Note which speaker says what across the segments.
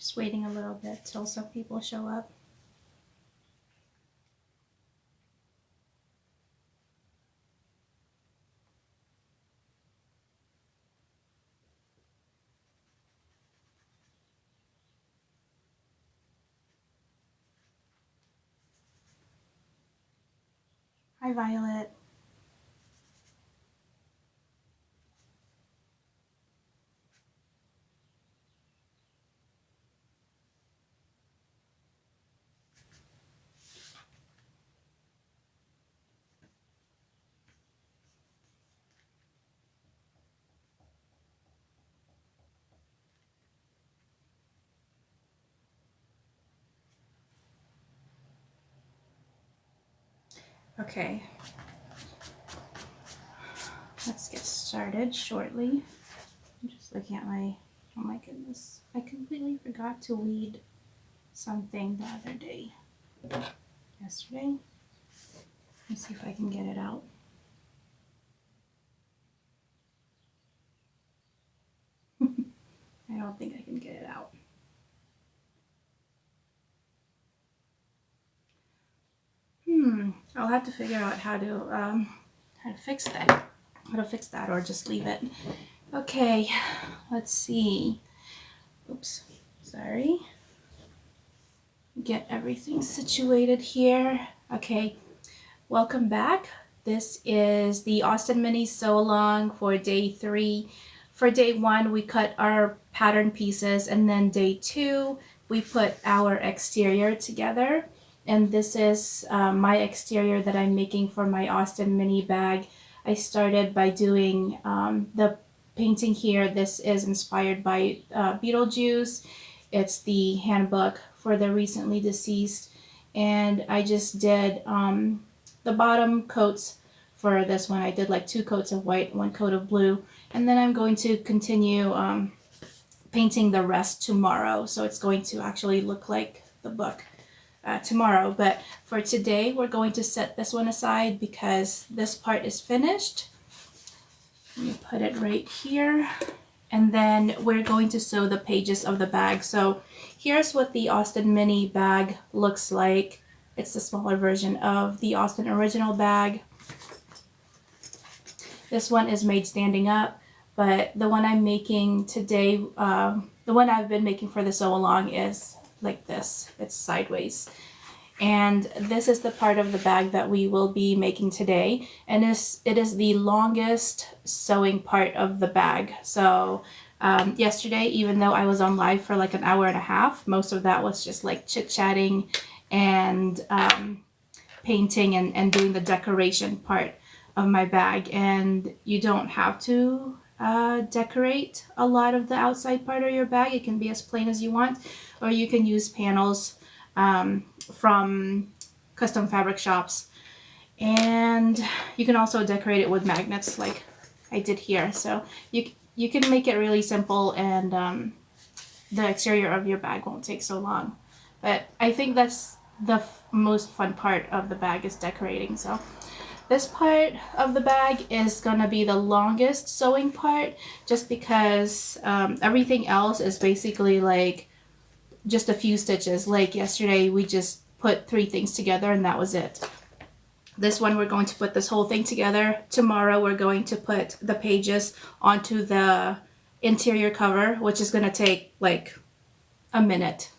Speaker 1: Just waiting a little bit till some people show up. Hi, Violet. Okay, let's get started shortly. I'm just looking at my, oh my goodness, I completely forgot to weed something the other day, yesterday. Let's see if I can get it out. I don't think I can get it out. I'll have to figure out how to fix that. How to fix that, or just leave it. Okay, let's see. Oops, sorry. Get everything situated here. Okay, welcome back. This is the Austen Mini Sew Along for day 3. For day 1, we cut our pattern pieces, and then day 2, we put our exterior together. And this is my exterior that I'm making for my Austen Mini bag. I started by doing the painting here. This is inspired by Beetlejuice. It's the handbook for the recently deceased. And I just did the bottom coats for this one. I did like 2 coats of white, 1 coat of blue. And then I'm going to continue painting the rest tomorrow. So it's going to actually look like the book tomorrow. But for today, we're going to set this one aside because this part is finished. Let me put it right here. And then we're going to sew the pages of the bag. So here's what the Austen Mini bag looks like. It's the smaller version of the Austen original bag. This one is made standing up, but the one I'm making today, the one I've been making for the sew along is like this. It's sideways. And this is the part of the bag that we will be making today. And it is the longest sewing part of the bag. So yesterday, even though I was on live for like an hour and a half, most of that was just like chit-chatting and painting and doing the decoration part of my bag. And you don't have to decorate a lot of the outside part of your bag. It can be as plain as you want, or you can use panels from custom fabric shops, and you can also decorate it with magnets like I did here. So you can make it really simple, and the exterior of your bag won't take so long. But I think that's the most fun part of the bag, is decorating. So this part of the bag is gonna be the longest sewing part, just because everything else is basically like just a few stitches. Like yesterday, we just put 3 things together and that was it. This one, we're going to put this whole thing together. Tomorrow, we're going to put the pages onto the interior cover, which is going to take like a minute.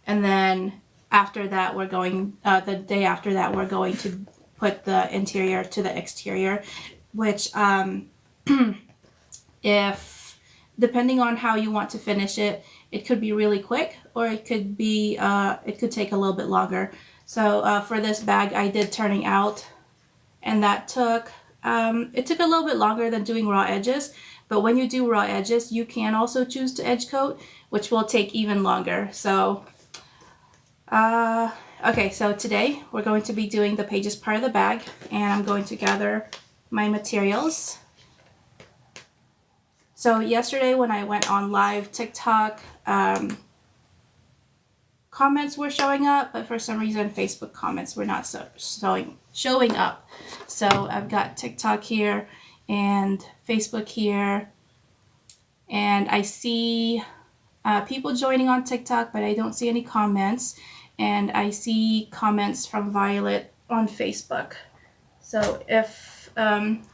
Speaker 1: And then after that, we're going, the day after that, we're going to put the interior to the exterior, which if depending on how you want to finish it, it could be really quick, or it could be it could take a little bit longer. So for this bag, I did turning out, and that took it took a little bit longer than doing raw edges. But when you do raw edges, you can also choose to edge coat, which will take even longer. So okay, so today we're going to be doing the pages part of the bag, and I'm going to gather my materials. So yesterday when I went on live TikTok, comments were showing up, but for some reason Facebook comments were not showing up. So I've got TikTok here and Facebook here, and I see people joining on TikTok, but I don't see any comments. And I see comments from Violet on Facebook. So if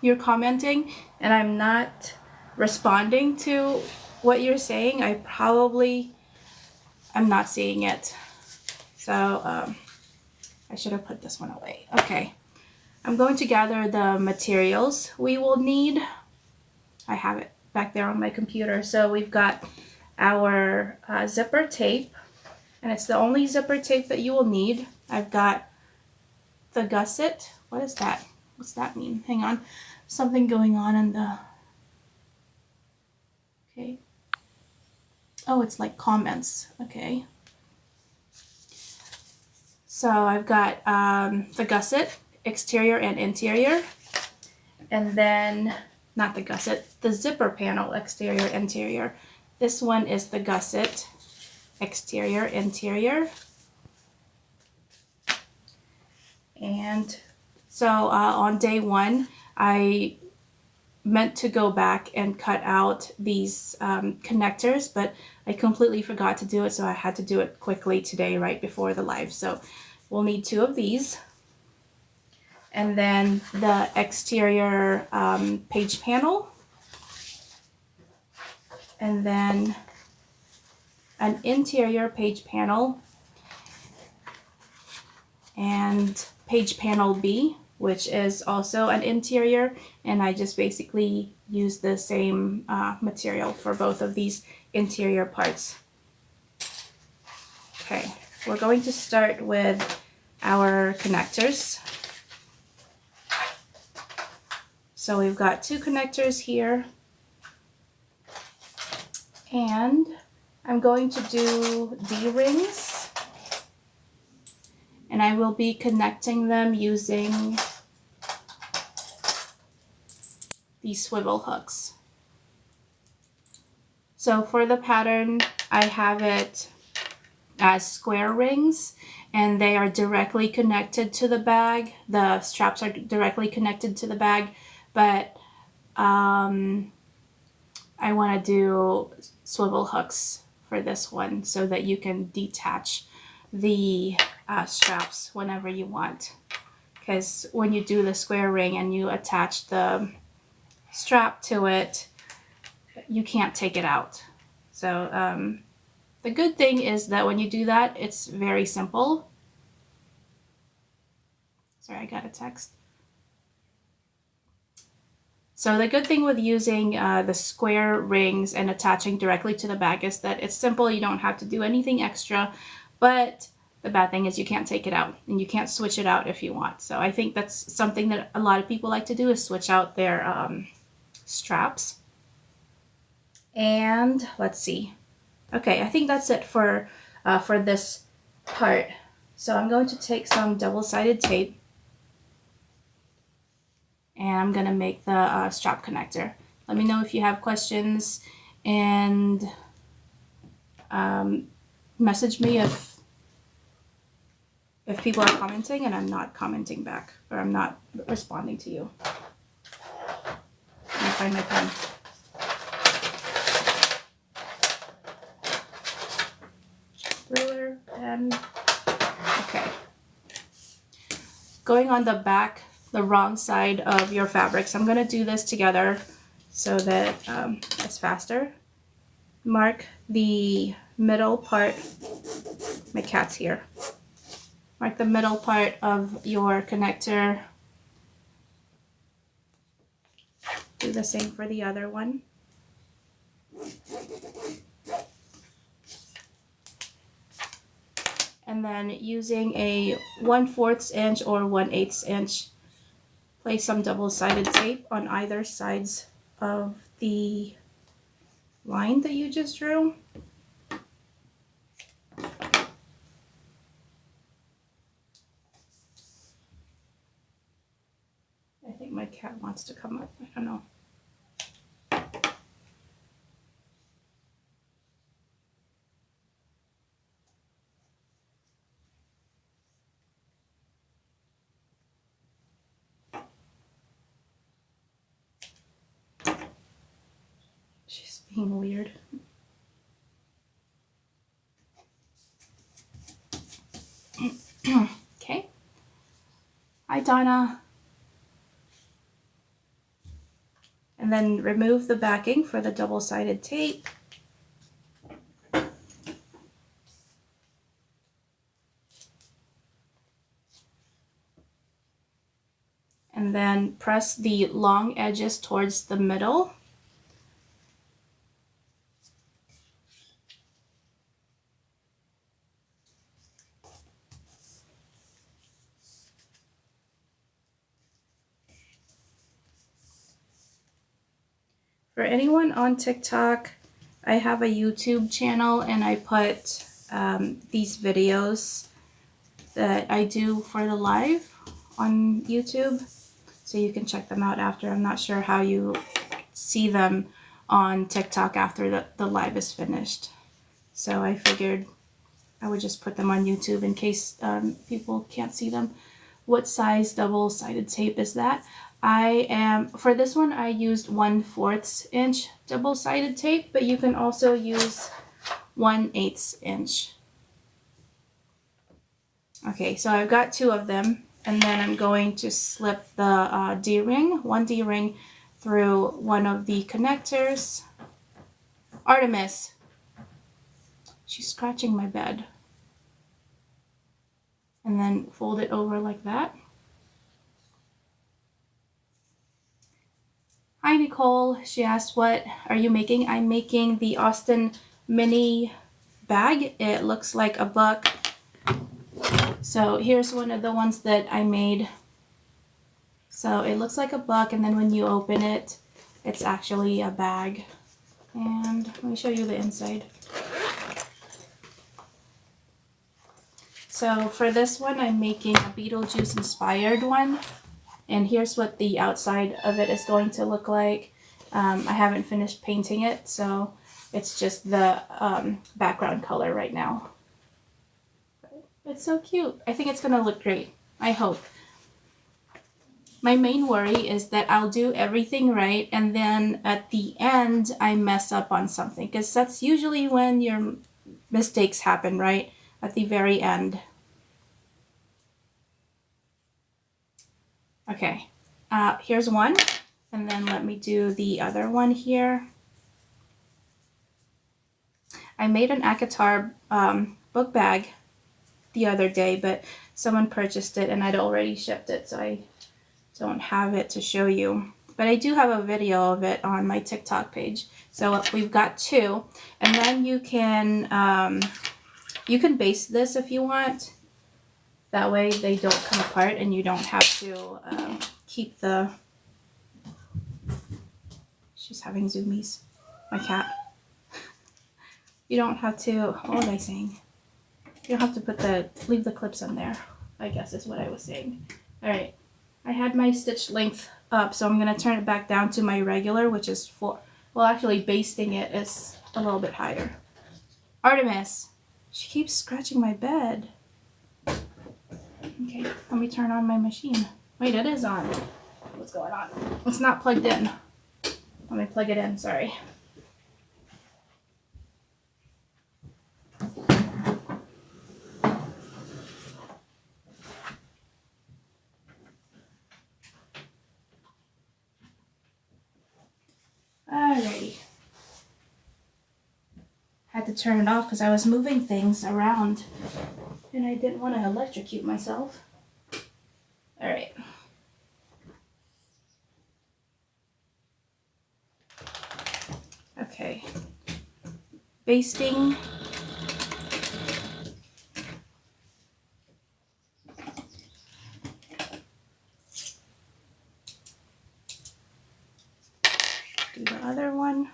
Speaker 1: you're commenting and I'm not responding to what you're saying, I'm not seeing it. So I should have put this one away. Okay, I'm going to gather the materials we will need. I have it back there on my computer. So we've got our zipper tape, and it's the only zipper tape that you will need. I've got the gusset. What is that? What's that mean? Hang on. Something going on in the... Okay. Oh, it's like comments. Okay. So I've got the gusset, exterior and interior. And then, not the gusset, the zipper panel, exterior, interior. This one is the gusset, exterior, interior. And so on day one, I meant to go back and cut out these connectors, but I completely forgot to do it, so I had to do it quickly today right before the live. So we'll need 2 of these. And then the exterior page panel. And then an interior page panel. And page panel B, which is also an interior, and I just basically use the same material for both of these interior parts. Okay, we're going to start with our connectors. So we've got 2 connectors here, and I'm going to do D-rings. And I will be connecting them using these swivel hooks. So for the pattern, I have it as square rings, and they are directly connected to the bag. The straps are directly connected to the bag, but I want to do swivel hooks for this one so that you can detach the straps whenever you want, because when you do the square ring and you attach the strap to it, you can't take it out. So the good thing is that when you do that, it's very simple. Sorry, I got a text. So the good thing with using the square rings and attaching directly to the bag is that it's simple. You don't have to do anything extra, but the bad thing is you can't take it out, and you can't switch it out if you want. So I think that's something that a lot of people like to do, is switch out their straps. And let's see. Okay, I think that's it for this part. So I'm going to take some double-sided tape, and I'm gonna make the strap connector. Let me know if you have questions, and message me if people are commenting and I'm not commenting back, or I'm not responding to you. Let me find my pen. Ruler, pen. Okay. Going on the back, the wrong side of your fabrics. I'm gonna do this together so that it's faster. Mark the middle part. My cat's here. Mark the middle part of your connector. Do the same for the other one. And then using a 1/4 inch or 1/8 inch, place some double-sided tape on either sides of the line that you just drew. I think my cat wants to come up. I don't know. She's being weird. Okay. Hi, Donna. And then remove the backing for the double-sided tape. And then press the long edges towards the middle. For anyone on TikTok, I have a YouTube channel and I put these videos that I do for the live on YouTube, so you can check them out after. I'm not sure how you see them on TikTok after the live is finished, so I figured I would just put them on YouTube in case people can't see them. What size double-sided tape is that? For this one, I used 1/4 inch double-sided tape, but you can also use 1/8 inch. Okay, so I've got 2 of them, and then I'm going to slip the D-ring, one D-ring through one of the connectors. Artemis, she's scratching my bed. And then fold it over like that. Hi, Nicole. She asked, what are you making? I'm making the Austen mini bag. It looks like a book. So here's one of the ones that I made. So it looks like a book, and then when you open it, it's actually a bag. And let me show you the inside. So for this one, I'm making a Beetlejuice inspired one. And here's what the outside of it is going to look like. I haven't finished painting it, so it's just the background color right now. It's so cute. I think it's going to look great. I hope. My main worry is that I'll do everything right, and then at the end, I mess up on something. Because that's usually when your mistakes happen, right? At the very end. Okay, here's one, and then let me do the other one here. I made an ACOTAR book bag the other day, but someone purchased it and I'd already shipped it, so I don't have it to show you. But I do have a video of it on my TikTok page. So we've got 2, and then you can baste this if you want. That way they don't come apart and you don't have to keep the... She's having zoomies, my cat. You don't have to, what was I saying? You don't have to leave the clips on there, I guess is what I was saying. All right, I had my stitch length up, so I'm gonna turn it back down to my regular, which is 4. Well, actually basting it is a little bit higher. Artemis, she keeps scratching my bed. Okay, let me turn on my machine. Wait, it is on. What's going on? It's not plugged in. Let me plug it in, sorry. Alrighty. Had to turn it off because I was moving things around and I didn't want to electrocute myself. Alright. Okay. Basting. Do the other one.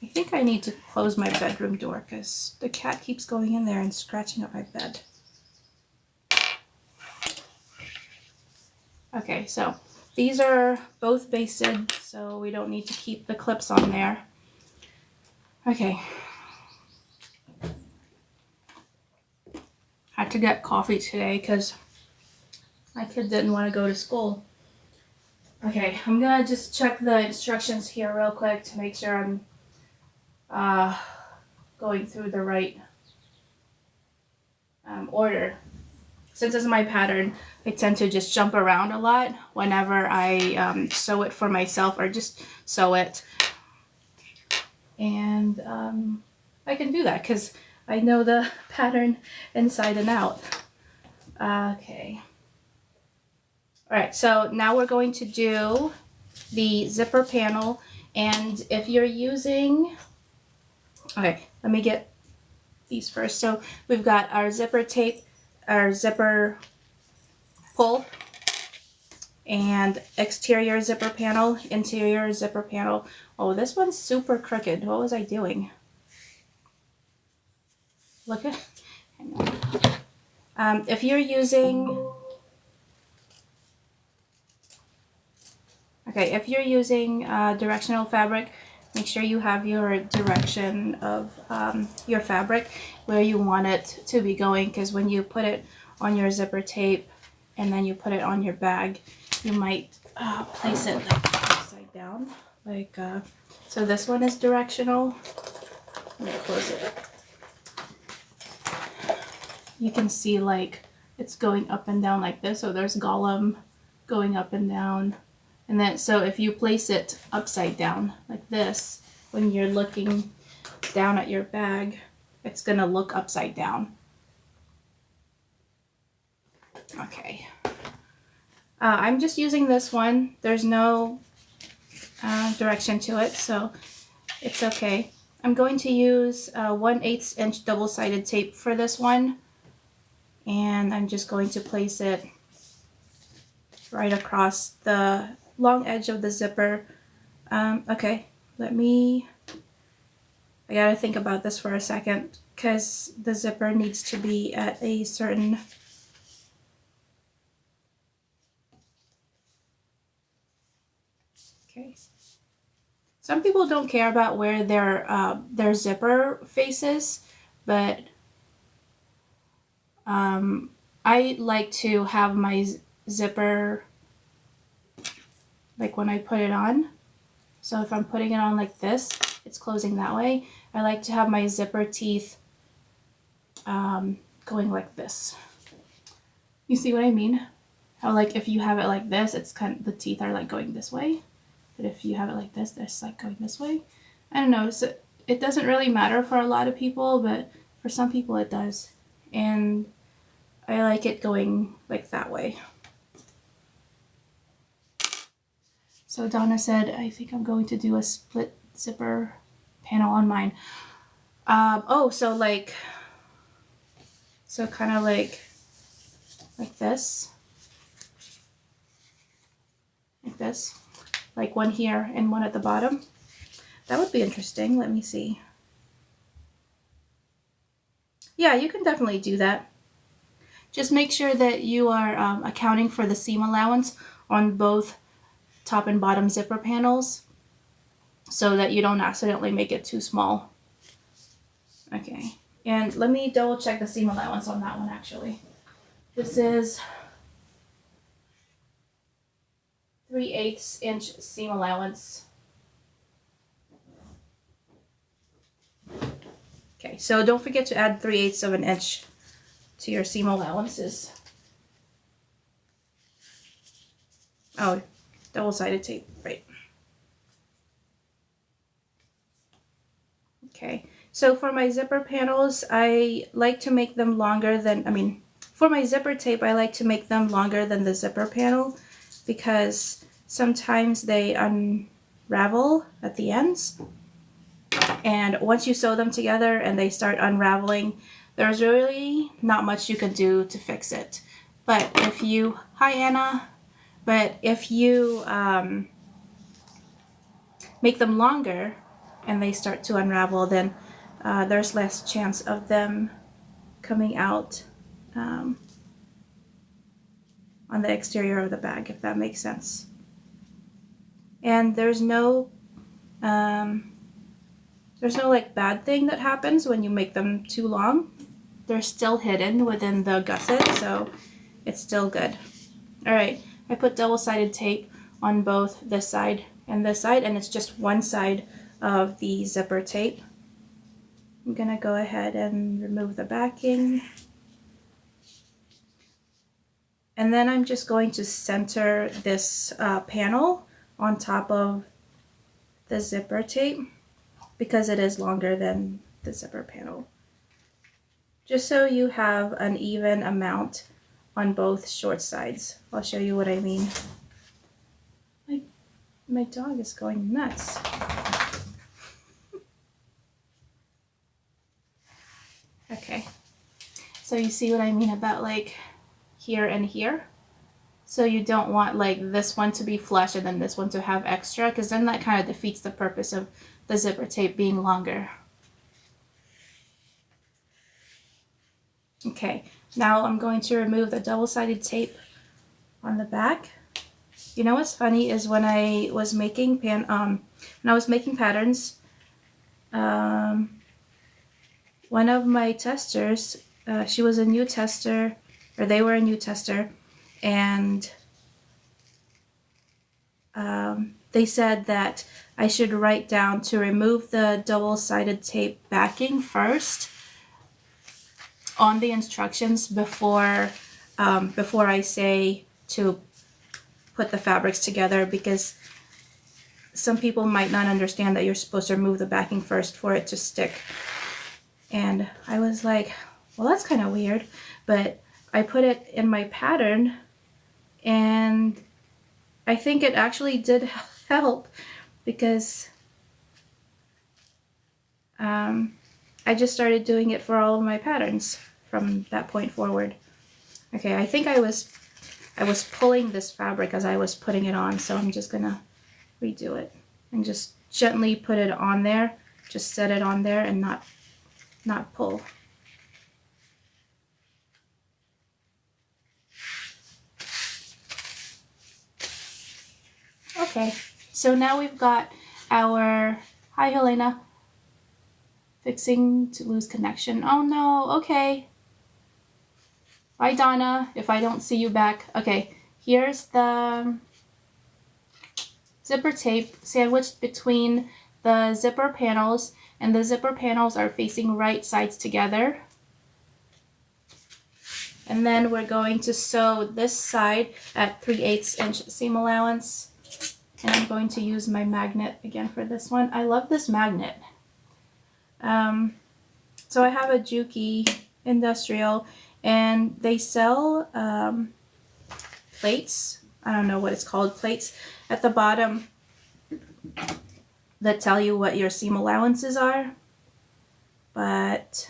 Speaker 1: I think I need to close my bedroom door because the cat keeps going in there and scratching up my bed. Okay, so these are both basted, so we don't need to keep the clips on there. Okay. Had to get coffee today because my kid didn't want to go to school. Okay, I'm gonna just check the instructions here real quick to make sure I'm going through the right order. Since this is my pattern, I tend to just jump around a lot whenever I sew it for myself or just sew it. And I can do that because I know the pattern inside and out. Okay. Alright, so now we're going to do the zipper panel. And if you're using... Okay, let me get these first. So we've got our zipper tape, our zipper pull, and exterior zipper panel, interior zipper panel. Oh, this one's super crooked. What was I doing? Look at... Hang on. If you're using... Okay, if you're using directional fabric, make sure you have your direction of your fabric where you want it to be going, because when you put it on your zipper tape and then you put it on your bag, you might place it like upside down. So this one is directional. Let me close it. You can see like it's going up and down like this, so there's Gollum going up and down. And then, so if you place it upside down like this, when you're looking down at your bag, it's gonna look upside down. Okay. I'm just using this one. There's no direction to it, so it's okay. I'm going to use 1/8 inch double-sided tape for this one. And I'm just going to place it right across the long edge of the zipper. Okay, I gotta think about this for a second, because the zipper needs to be at a certain... Okay. Some people don't care about where their zipper faces, but I like to have my zipper like when I put it on. So if I'm putting it on like this, it's closing that way. I like to have my zipper teeth going like this. You see what I mean? How like if you have it like this, it's kind of, the teeth are like going this way. But if you have it like this, it's like going this way. I don't know. So it doesn't really matter for a lot of people, but for some people it does. And I like it going like that way. So Donna said, I think I'm going to do a split zipper panel on mine. So kind of like this. Like this. Like one here and one at the bottom. That would be interesting. Let me see. Yeah, you can definitely do that. Just make sure that you are accounting for the seam allowance on both top and bottom zipper panels so that you don't accidentally make it too small. Okay, and let me double check the seam allowance on that one actually. This is 3/8 inch seam allowance. Okay, so don't forget to add 3/8 of an inch to your seam allowances. Oh, double-sided tape, right. Okay, so for my zipper panels, I like to make them longer than, for my zipper tape, I like to make them longer than the zipper panel because sometimes they unravel at the ends. And once you sew them together and they start unraveling, there's really not much you can do to fix it. But if you, hi Anna, but if you make them longer and they start to unravel, then there's less chance of them coming out on the exterior of the bag, if that makes sense. And there's no like bad thing that happens when you make them too long. They're still hidden within the gusset, so it's still good. Alright, I put double-sided tape on both this side and this side, and it's just one side of the zipper tape. I'm gonna go ahead and remove the backing. And then I'm just going to center this panel on top of the zipper tape because it is longer than the zipper panel. Just so you have an even amount on both short sides. I'll show you what I mean. My dog is going nuts. Okay, so you see what I mean about like here and here? So you don't want like this one to be flush and then this one to have extra, because then that kind of defeats the purpose of the zipper tape being longer. Okay, now I'm going to remove the double-sided tape on the back. You know what's funny is when I was making patterns, one of my testers, she was a new tester, or they were a new tester, and they said that I should write down to remove the double-sided tape backing first on the instructions before I say to put the fabrics together, because some people might not understand that you're supposed to remove the backing first for it to stick. And I was like, well, that's kind of weird, but I put it in my pattern and I think it actually did help, because I just started doing it for all of my patterns from that point forward. Okay, I think I was pulling this fabric as I was putting it on, so I'm just gonna redo it and just gently put it on there, just set it on there and not pull. Okay, so now we've got our, hi Helena, fixing to lose connection. Oh no, okay. Bye Donna, if I don't see you back. Okay, here's the zipper tape sandwiched between the zipper panels, and the zipper panels are facing right sides together. And then we're going to sew this side at 3/8 inch seam allowance. And I'm going to use my magnet again for this one. I love this magnet. So I have a Juki Industrial, and they sell plates. I don't know what it's called, plates at the bottom that tell you what your seam allowances are. But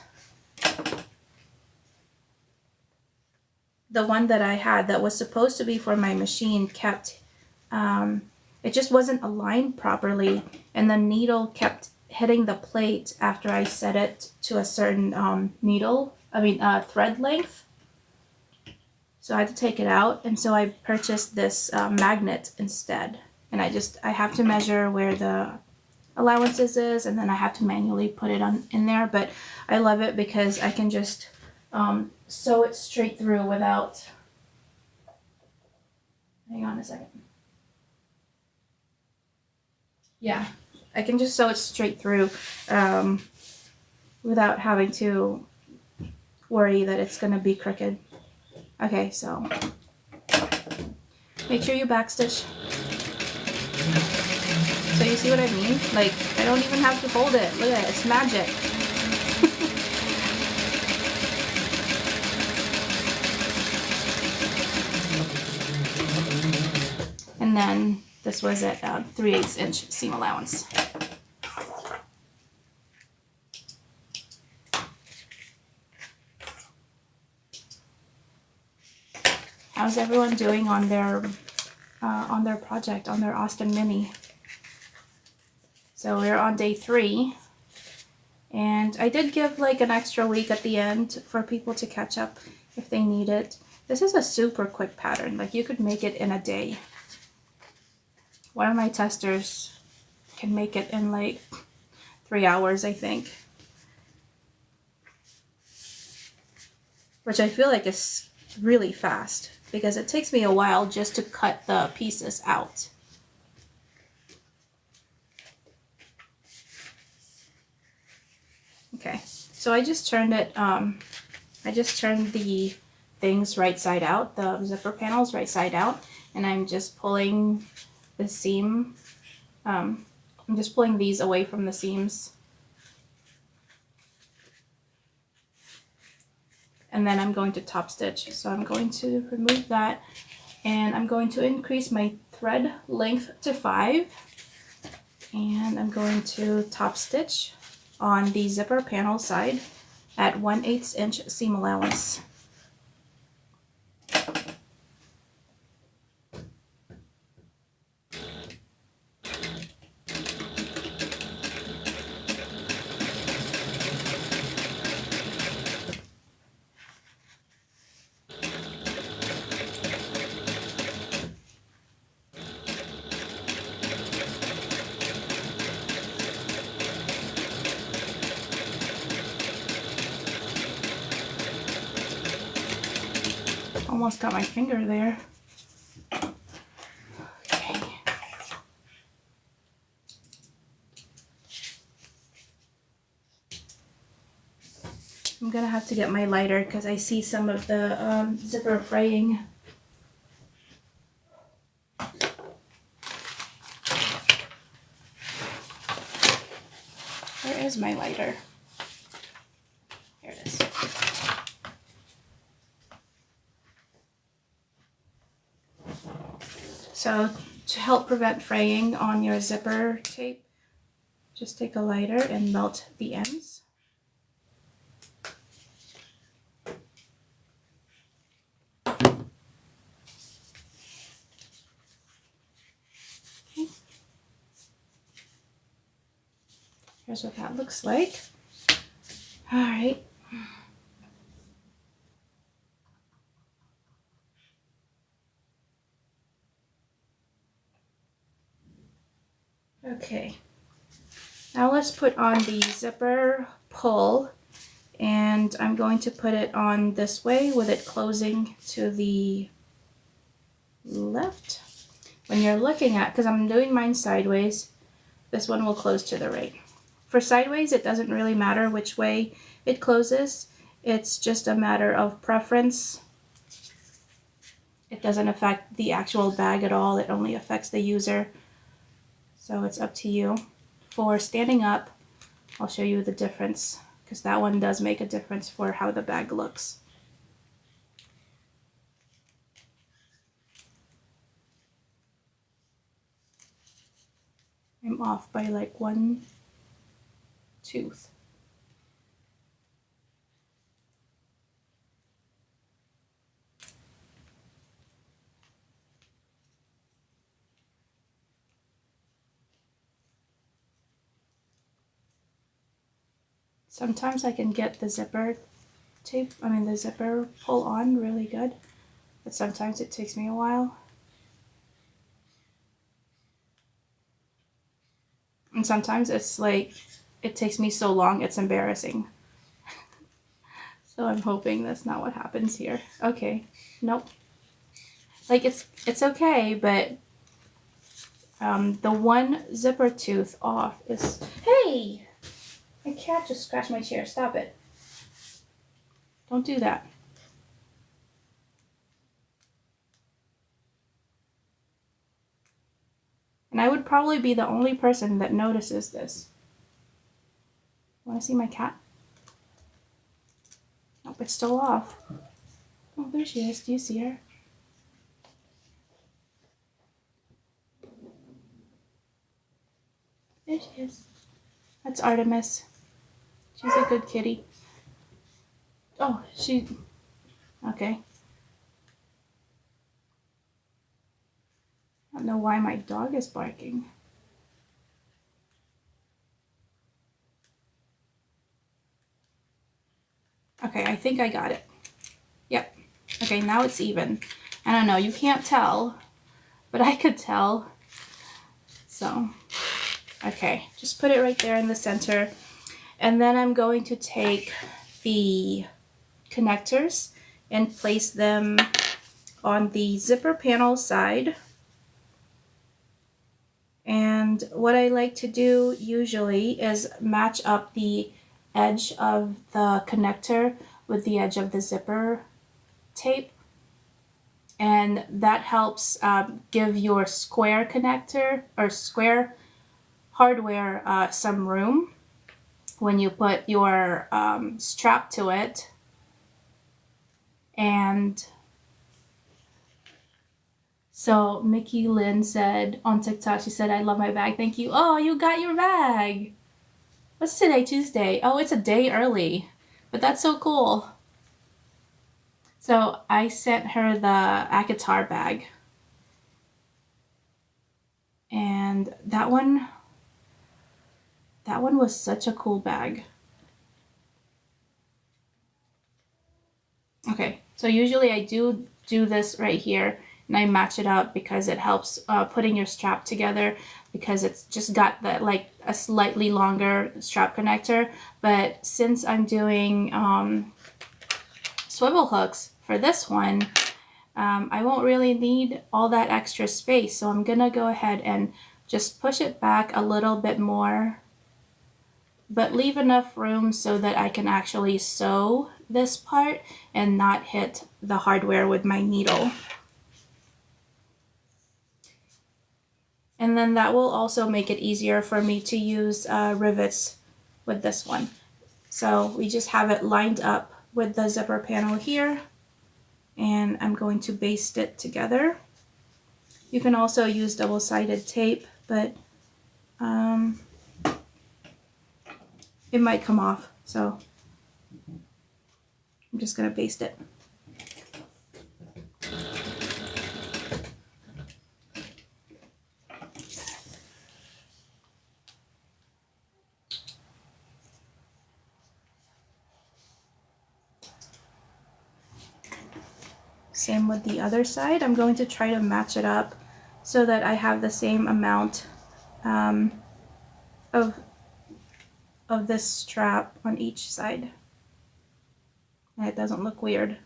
Speaker 1: the one that I had that was supposed to be for my machine kept, it just wasn't aligned properly, and the needle kept hitting the plate after I set it to a certain thread length. So I had to take it out, and so I purchased this magnet instead. And I have to measure where the allowances is, and then I have to manually put it in there. But I love it because I can just sew it straight through without, hang on a second. Yeah, I can just sew it straight through without having to worry that it's going to be crooked. Okay, so make sure you backstitch. So you see what I mean? Like, I don't even have to hold it. Look at it, it's magic. And then this was at 3/8 inch seam allowance. How's everyone doing on their project, on their Austen Mini? So we're on day 3, and I did give like an extra week at the end for people to catch up if they need it. This is a super quick pattern, like you could make it in a day. One of my testers can make it in like 3 hours, I think. Which I feel like is really fast, because it takes me a while just to cut the pieces out. Okay, so I just turned it, I just turned the things right side out, the zipper panels right side out, and I'm just pulling the seam, I'm just pulling these away from the seams. And then I'm going to top stitch. So I'm going to remove that, and I'm going to increase my thread length to 5, and I'm going to top stitch on the zipper panel side at 1/8 inch seam allowance. Almost got my finger there. Okay. I'm gonna have to get my lighter because I see some of the zipper fraying. Where is my lighter? Here it is. So to help prevent fraying on your zipper tape, just take a lighter and melt the ends. Okay. Here's what that looks like. All right. Okay. Now let's put on the zipper pull, and I'm going to put it on this way with it closing to the left. When you're looking at, because I'm doing mine sideways, this one will close to the right. For sideways, it doesn't really matter which way it closes. It's just a matter of preference. It doesn't affect the actual bag at all. It only affects the user. So it's up to you. For standing up, I'll show you the difference, because that one does make a difference for how the bag looks. I'm off by like 1 tooth. Sometimes I can get the zipper the zipper pull on really good, but sometimes it takes me a while. And sometimes it's like, it takes me so long, it's embarrassing. So I'm hoping that's not what happens here. Okay, nope. Like it's okay, but the one zipper tooth off is, hey! My cat just scratched my chair, stop it. Don't do that. And I would probably be the only person that notices this. Want to see my cat? Nope, it's still off. Oh, there she is. Do you see her? There she is. That's Artemis. She's a good kitty. Oh, okay. I don't know why my dog is barking. Okay, I think I got it. Yep. Okay, now it's even. I don't know, you can't tell, but I could tell. So, okay, just put it right there in the center. And then I'm going to take the connectors and place them on the zipper panel side. And what I like to do usually is match up the edge of the connector with the edge of the zipper tape, and that helps give your square connector or square hardware some room when you put your strap to it. And so Mickey Lynn said on TikTok, she said, "I love my bag. Thank you." Oh, you got your bag. What's today? Tuesday. Oh, it's a day early, but that's so cool. So I sent her the Akatar bag, and that one was such a cool bag. Okay, so usually I do this right here, and I match it up because it helps putting your strap together, because it's just got the like a slightly longer strap connector. But since I'm doing swivel hooks for this one, I won't really need all that extra space, so I'm gonna go ahead and just push it back a little bit more, but leave enough room so that I can actually sew this part and not hit the hardware with my needle. And then that will also make it easier for me to use rivets with this one. So we just have it lined up with the zipper panel here, and I'm going to baste it together. You can also use double-sided tape, but it might come off, so I'm just gonna baste it. Same with the other side. I'm going to try to match it up so that I have the same amount of this strap on each side, and it doesn't look weird.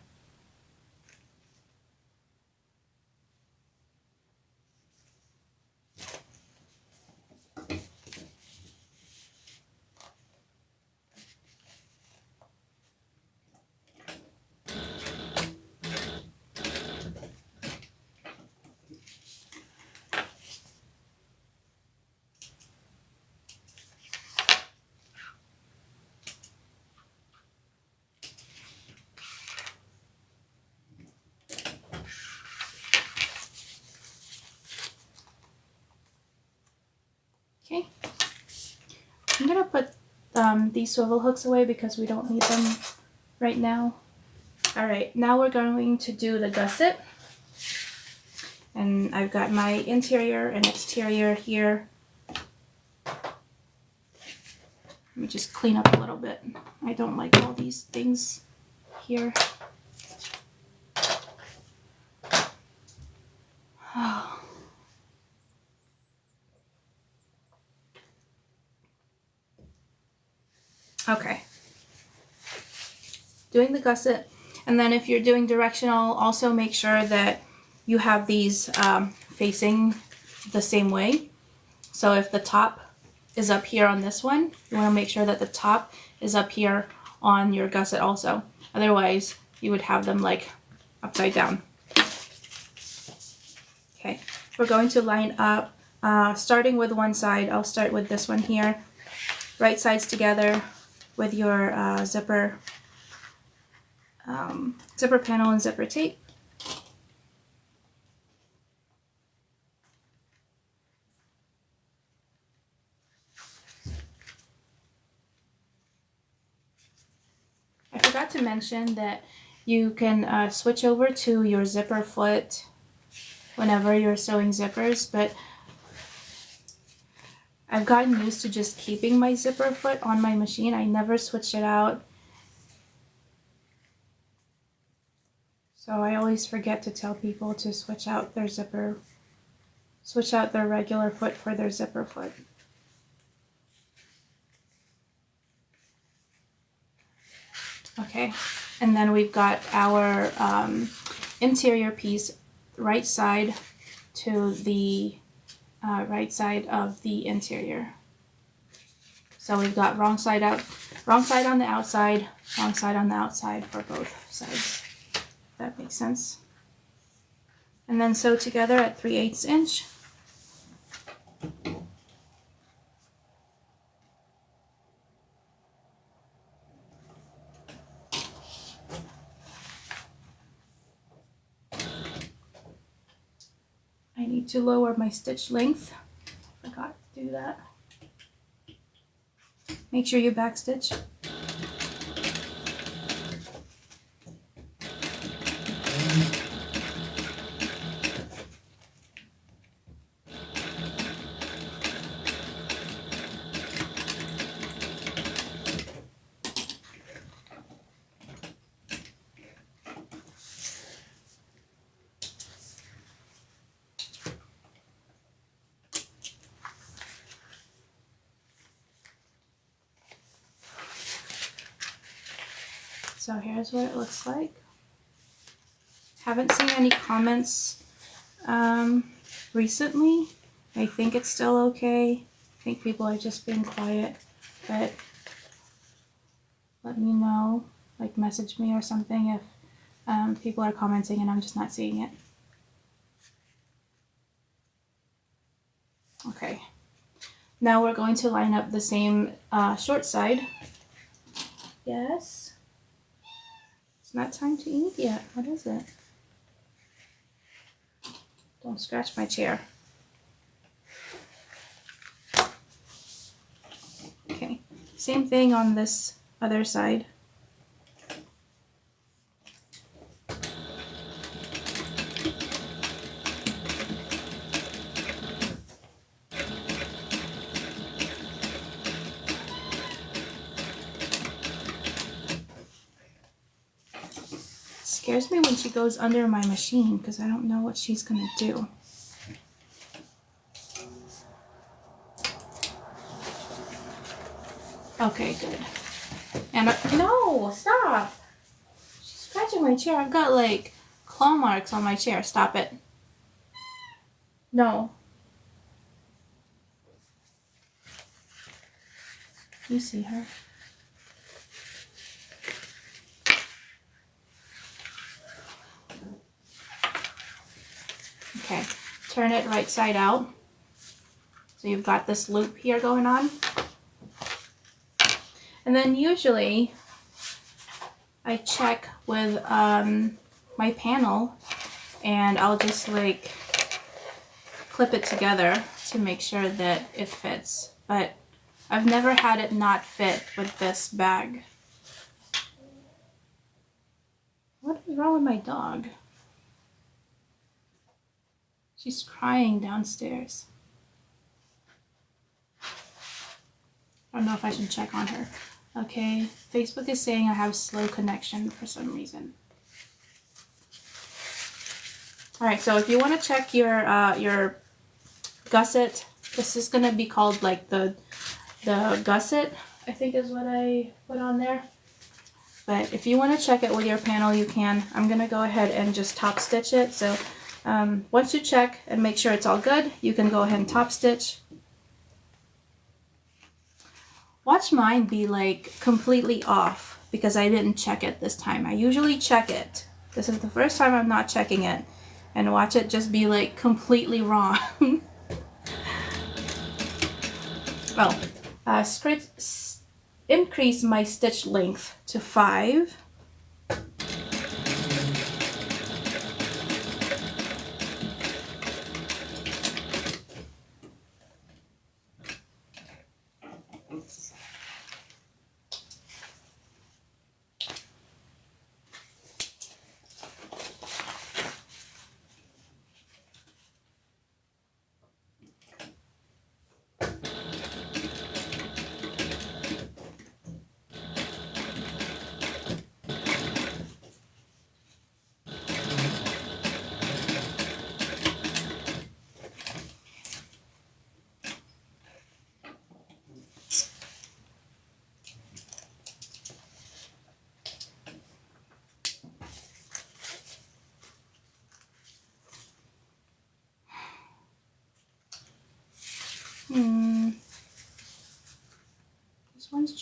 Speaker 1: Okay, I'm gonna put these swivel hooks away because we don't need them right now. All right, now we're going to do the gusset. And I've got my interior and exterior here. Let me just clean up a little bit. I don't like all these things here. Oh. Okay. Doing the gusset, and then if you're doing directional, also make sure that you have these facing the same way. So if the top is up here on this one, you want to make sure that the top is up here on your gusset also. Otherwise, you would have them like upside down. Okay, we're going to line up, starting with one side. I'll start with this one here. Right sides together with your zipper panel and zipper tape. I forgot to mention that you can switch over to your zipper foot whenever you're sewing zippers, but I've gotten used to just keeping my zipper foot on my machine. I never switch it out. So I always forget to tell people to switch out their regular foot for their zipper foot. Okay, and then we've got our interior piece right side to the right side of the interior. So we've got wrong side out, wrong side on the outside, wrong side on the outside for both sides. If that makes sense. And then sew together at 3/8 inch. I need to lower my stitch length. Forgot to do that. Make sure you backstitch. So here's what it looks like. Haven't seen any comments recently. I think it's still okay. I think people are just being quiet, but let me know, like message me or something if people are commenting and I'm just not seeing it. Okay, now we're going to line up the same short side. Yes? It's not time to eat yet. What is it? Don't scratch my chair. Okay, same thing on this other side. Scares me when she goes under my machine because I don't know what she's gonna do. Okay, good. And no, stop! She's scratching my chair. I've got like claw marks on my chair. Stop it. No. You see her. Okay, turn it right side out. So you've got this loop here going on. And then usually I check with my panel and I'll just like clip it together to make sure that it fits. But I've never had it not fit with this bag. What is wrong with my dog? She's crying downstairs. I don't know if I should check on her. Okay, Facebook is saying I have slow connection for some reason. All right, so if you want to check your gusset, this is gonna be called like the gusset, I think is what I put on there. But if you want to check it with your panel, you can. I'm gonna go ahead and just top stitch it. So once you check and make sure it's all good, you can go ahead and top stitch. Watch mine be like completely off because I didn't check it this time. I usually check it. This is the first time I'm not checking it. And watch it just be like completely wrong. Oh, increase my stitch length to 5.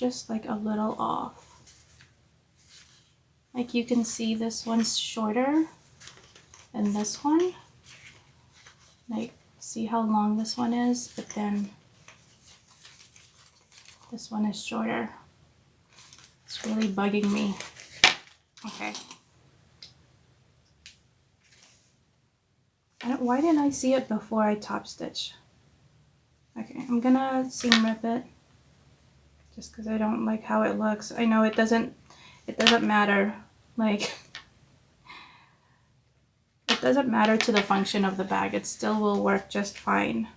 Speaker 1: just like a little off. Like you can see this one's shorter than this one. Like, see how long this one is, but then this one is shorter. It's really bugging me. Okay. Why didn't I see it before I top stitch? Okay, I'm gonna seam rip it just because I don't like how it looks. I know it doesn't matter. Like, it doesn't matter to the function of the bag. It still will work just fine.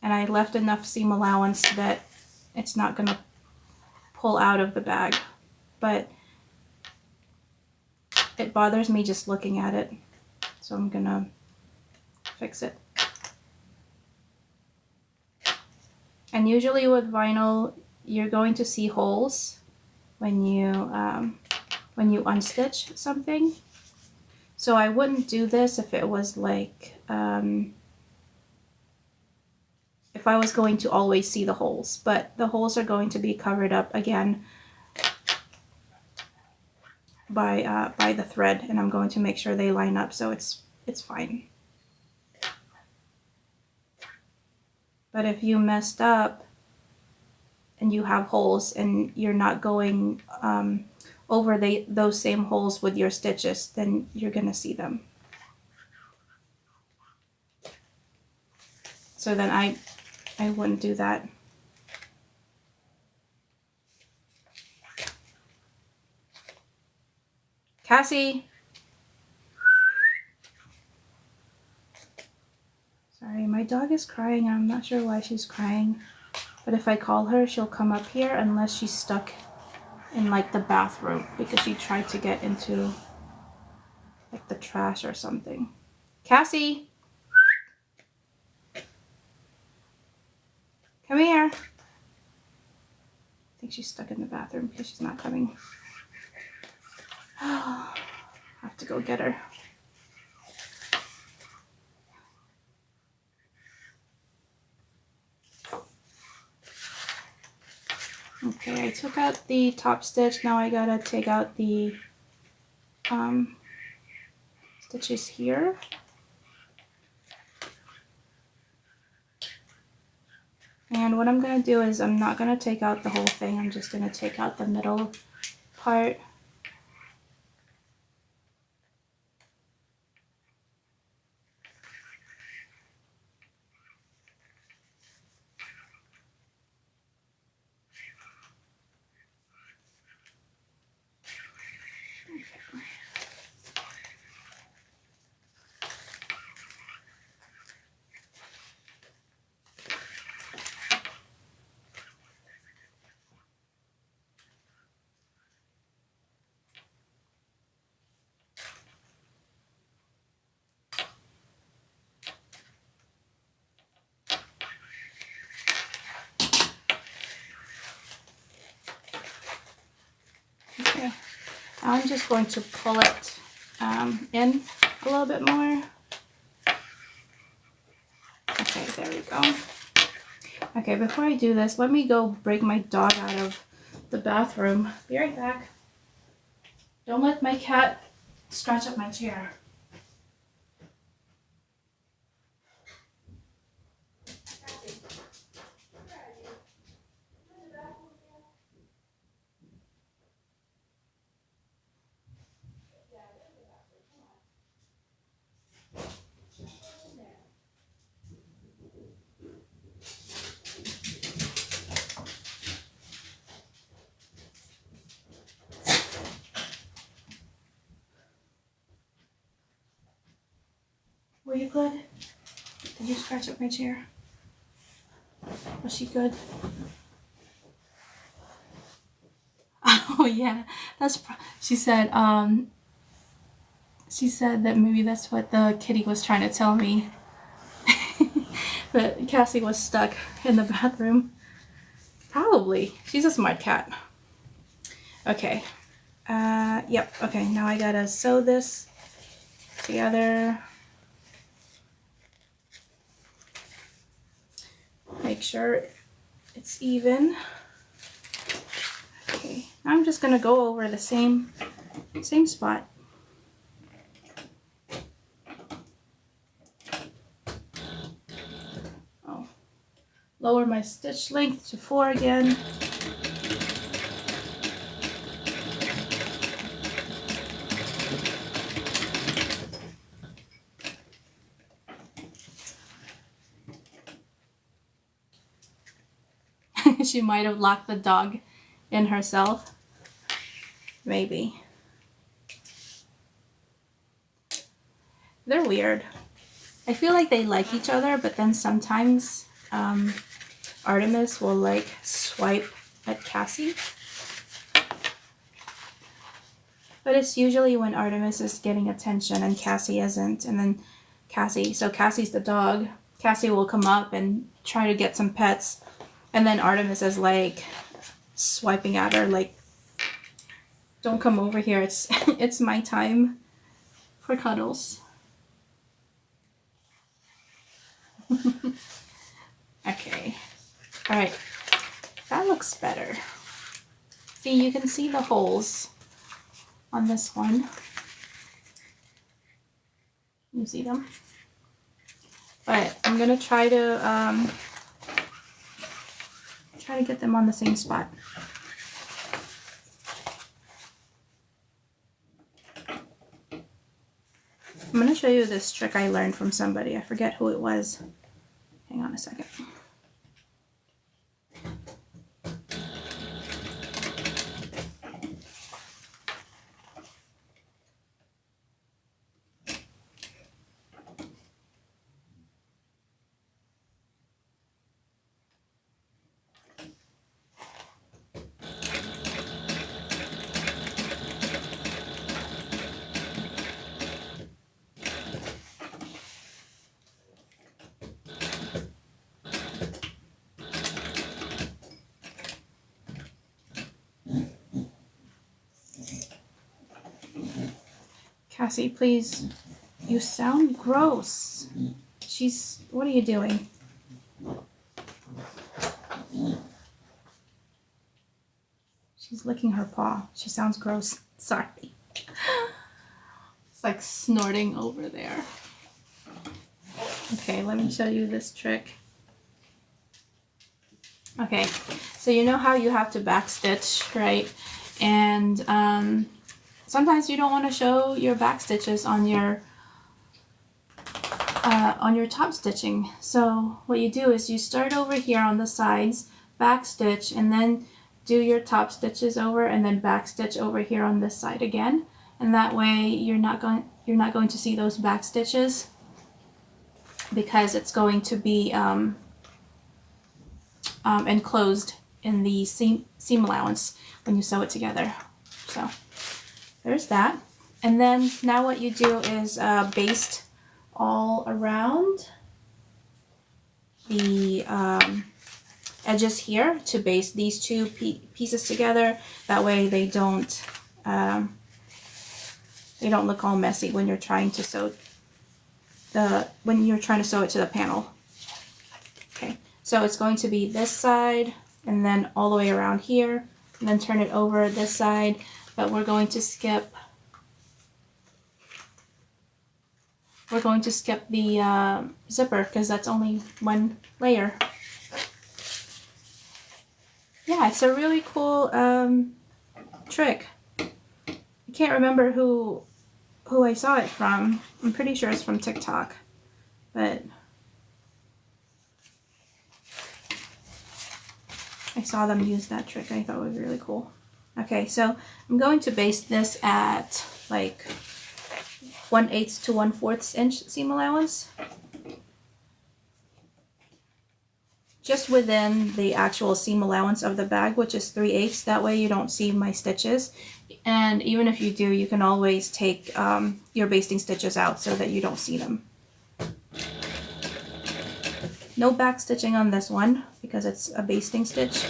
Speaker 1: And I left enough seam allowance that it's not gonna pull out of the bag, but it bothers me just looking at it. So I'm gonna fix it. And usually with vinyl, you're going to see holes when you unstitch something. So I wouldn't do this if it was like, if I was going to always see the holes, but the holes are going to be covered up again by the thread, and I'm going to make sure they line up so it's fine. But if you messed up and you have holes and you're not going over those same holes with your stitches, then you're gonna see them. So then I wouldn't do that. Cassie! Sorry, my dog is crying and I'm not sure why she's crying. But if I call her, she'll come up here unless she's stuck in like the bathroom because she tried to get into like the trash or something. Cassie! Come here! I think she's stuck in the bathroom because she's not coming. I have to go get her. Okay, I took out the top stitch. Now I gotta take out the stitches here. And what I'm gonna do is I'm not gonna take out the whole thing. I'm just gonna take out the middle part. Okay, now I'm just going to pull it in a little bit more. Okay, there we go. Okay, before I do this, let me go break my dog out of the bathroom. Be right back. Don't let my cat scratch up my chair. Were you good? Did you scratch up my chair? Was she good? Oh yeah, she said that maybe that's what the kitty was trying to tell me. But Cassie was stuck in the bathroom. Probably. She's a smart cat. Okay. Yep. Okay, now I gotta sew this together. Make sure it's even. Okay, now I'm just gonna go over the same spot. Oh, lower my stitch length to 4 again. She might have locked the dog in herself. Maybe. They're weird. I feel like they like each other, but then sometimes Artemis will like swipe at Cassie. But it's usually when Artemis is getting attention and Cassie isn't. And then Cassie's the dog. Cassie will come up and try to get some pets. And then Artemis is like swiping at her like, don't come over here. It's my time for cuddles. Okay. All right. That looks better. See, you can see the holes on this one. You see them? But I'm gonna try to get them on the same spot. I'm gonna show you this trick I learned from somebody. I forget who it was. Hang on a second. Cassie, please. You sound gross. What are you doing? She's licking her paw. She sounds gross. Sorry. It's like snorting over there. Okay, let me show you this trick. Okay, so you know how you have to backstitch, right? And sometimes you don't want to show your back stitches on your top stitching. So what you do is you start over here on the sides, back stitch, and then do your top stitches over, and then back stitch over here on this side again. And that way you're not going to see those back stitches, because it's going to be enclosed in the seam allowance when you sew it together. So there's that. And then now what you do is baste all around the edges here to baste these two pieces together. That way they don't look all messy when you're trying to sew it to the panel. Okay, so it's going to be this side and then all the way around here, and then turn it over this side. But we're going to skip the zipper because that's only one layer. Yeah, it's a really cool trick. I can't remember who I saw it from. I'm pretty sure it's from TikTok, but I saw them use that trick. I thought it was really cool. Okay, so I'm going to baste this at like 1/8 to 1/4 inch seam allowance, just within the actual seam allowance of the bag, which is 3/8. That way you don't see my stitches, and even if you do, you can always take your basting stitches out so that you don't see them. No back stitching on this one because it's a basting stitch.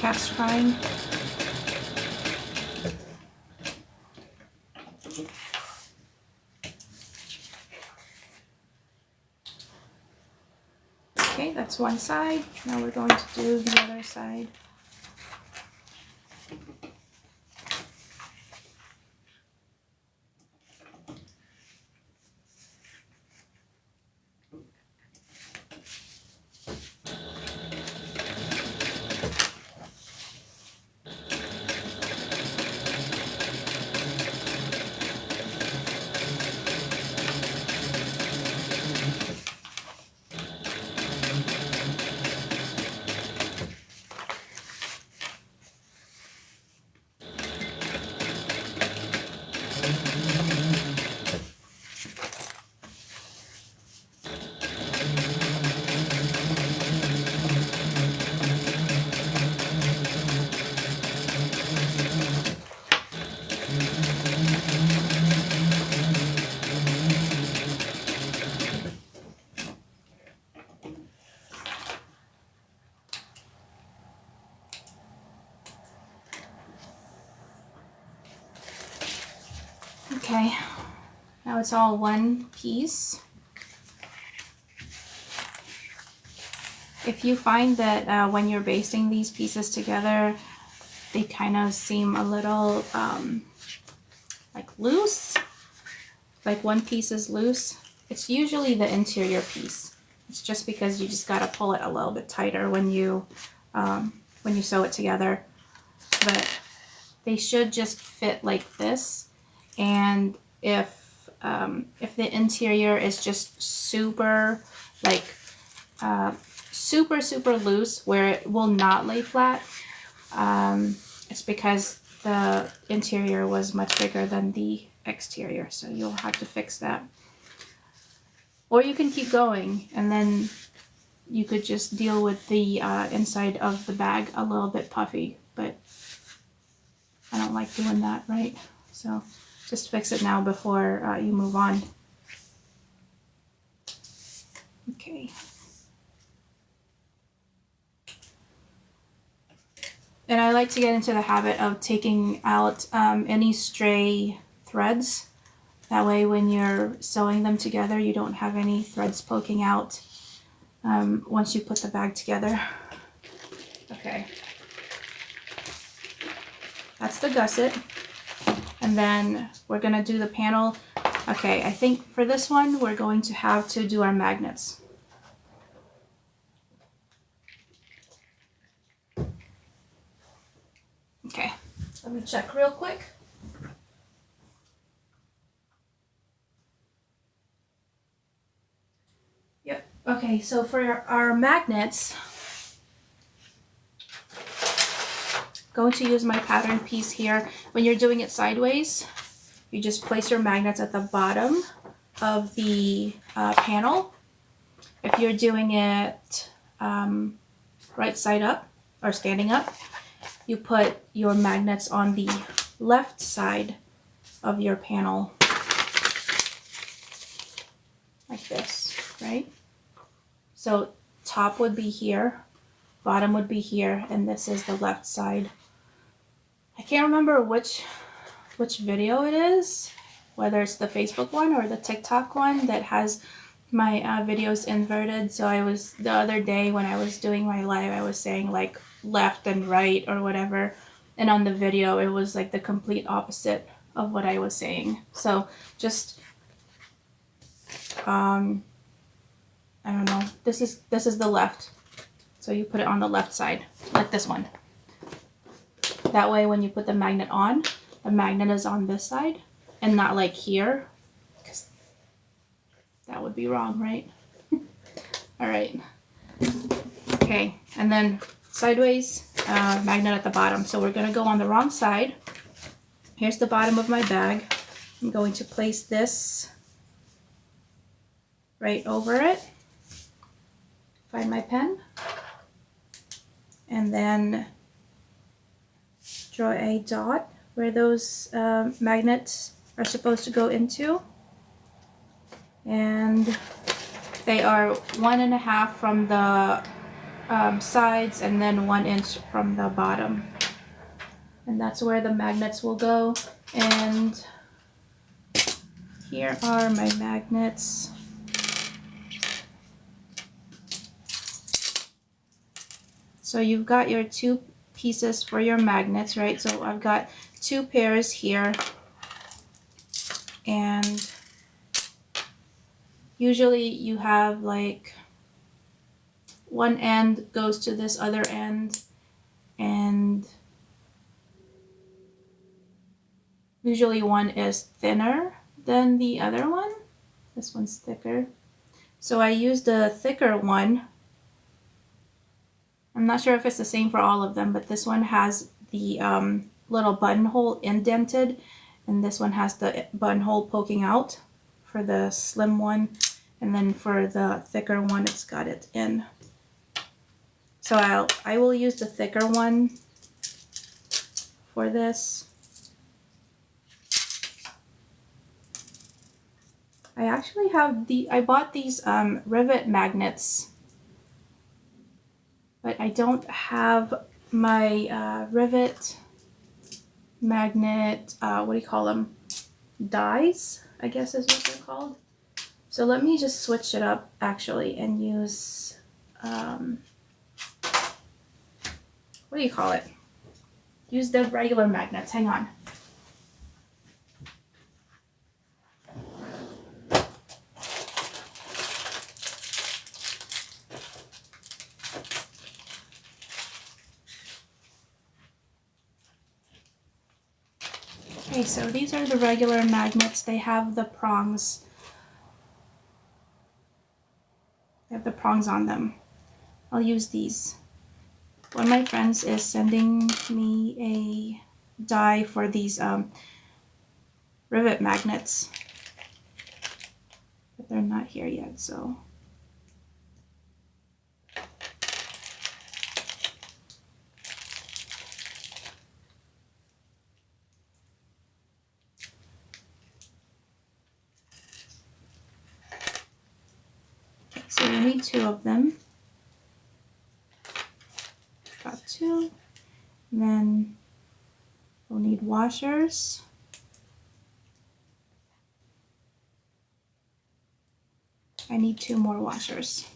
Speaker 1: cat's crying. Okay, that's one side. Now we're going to do the other side. Okay, now it's all one piece. If you find that when you're basting these pieces together, they kind of seem a little like loose, like one piece is loose, it's usually the interior piece. It's just because you just got to pull it a little bit tighter when you sew it together. But they should just fit like this. And if the interior is just super like super loose where it will not lay flat, it's because the interior was much bigger than the exterior, so you'll have to fix that. Or you can keep going and then you could just deal with the inside of the bag a little bit puffy, but I don't like doing that, right? So just fix it now before you move on. Okay. And I like to get into the habit of taking out any stray threads. That way when you're sewing them together, you don't have any threads poking out once you put the bag together. Okay. That's the gusset. And then we're gonna do the panel. Okay, I think for this one, we're going to have to do our magnets. Okay, let me check real quick. Yep, okay, so for our magnets, going to use my pattern piece here. When you're doing it sideways, you just place your magnets at the bottom of the panel. If you're doing it right side up or standing up, you put your magnets on the left side of your panel like this, right? So top would be here, bottom would be here, and this is the left side. I can't remember which video it is, whether it's the Facebook one or the TikTok one that has my videos inverted. So I was, the other day when I was doing my live, I was saying like left and right or whatever, and on the video it was like the complete opposite of what I was saying. So just I don't know, this is the left, so you put it on the left side like this one. That way when you put the magnet on, the magnet is on this side and not like here, because that would be wrong, right? All right. Okay, and then sideways, magnet at the bottom. So we're going to go on the wrong side. Here's the bottom of my bag. I'm going to place this right over it. Find my pen. And then draw a dot where those magnets are supposed to go into. And they are 1.5 from the sides and then 1 inch from the bottom. And that's where the magnets will go. And here are my magnets. So you've got your 2 pieces for your magnets, right? So I've got 2 pairs here, and usually you have like one end goes to this other end, and usually one is thinner than the other one. This one's thicker. So I used the thicker one. I'm not sure if it's the same for all of them, but this one has the little buttonhole indented, and this one has the buttonhole poking out for the slim one, and then for the thicker one it's got it in. So I will use the thicker one for this. I actually have I bought these rivet magnets, but I don't have my rivet magnet, what do you call them? Dies, I guess is what they're called. So let me just switch it up actually and use, what do you call it? Use the regular magnets. Hang on. Okay, so these are the regular magnets. They have the prongs. They have the prongs on them. I'll use these. One of my friends is sending me a die for these rivet magnets, but they're not here yet, so. So we need 2 of them. Got 2. And then we'll need washers. I need 2 more washers.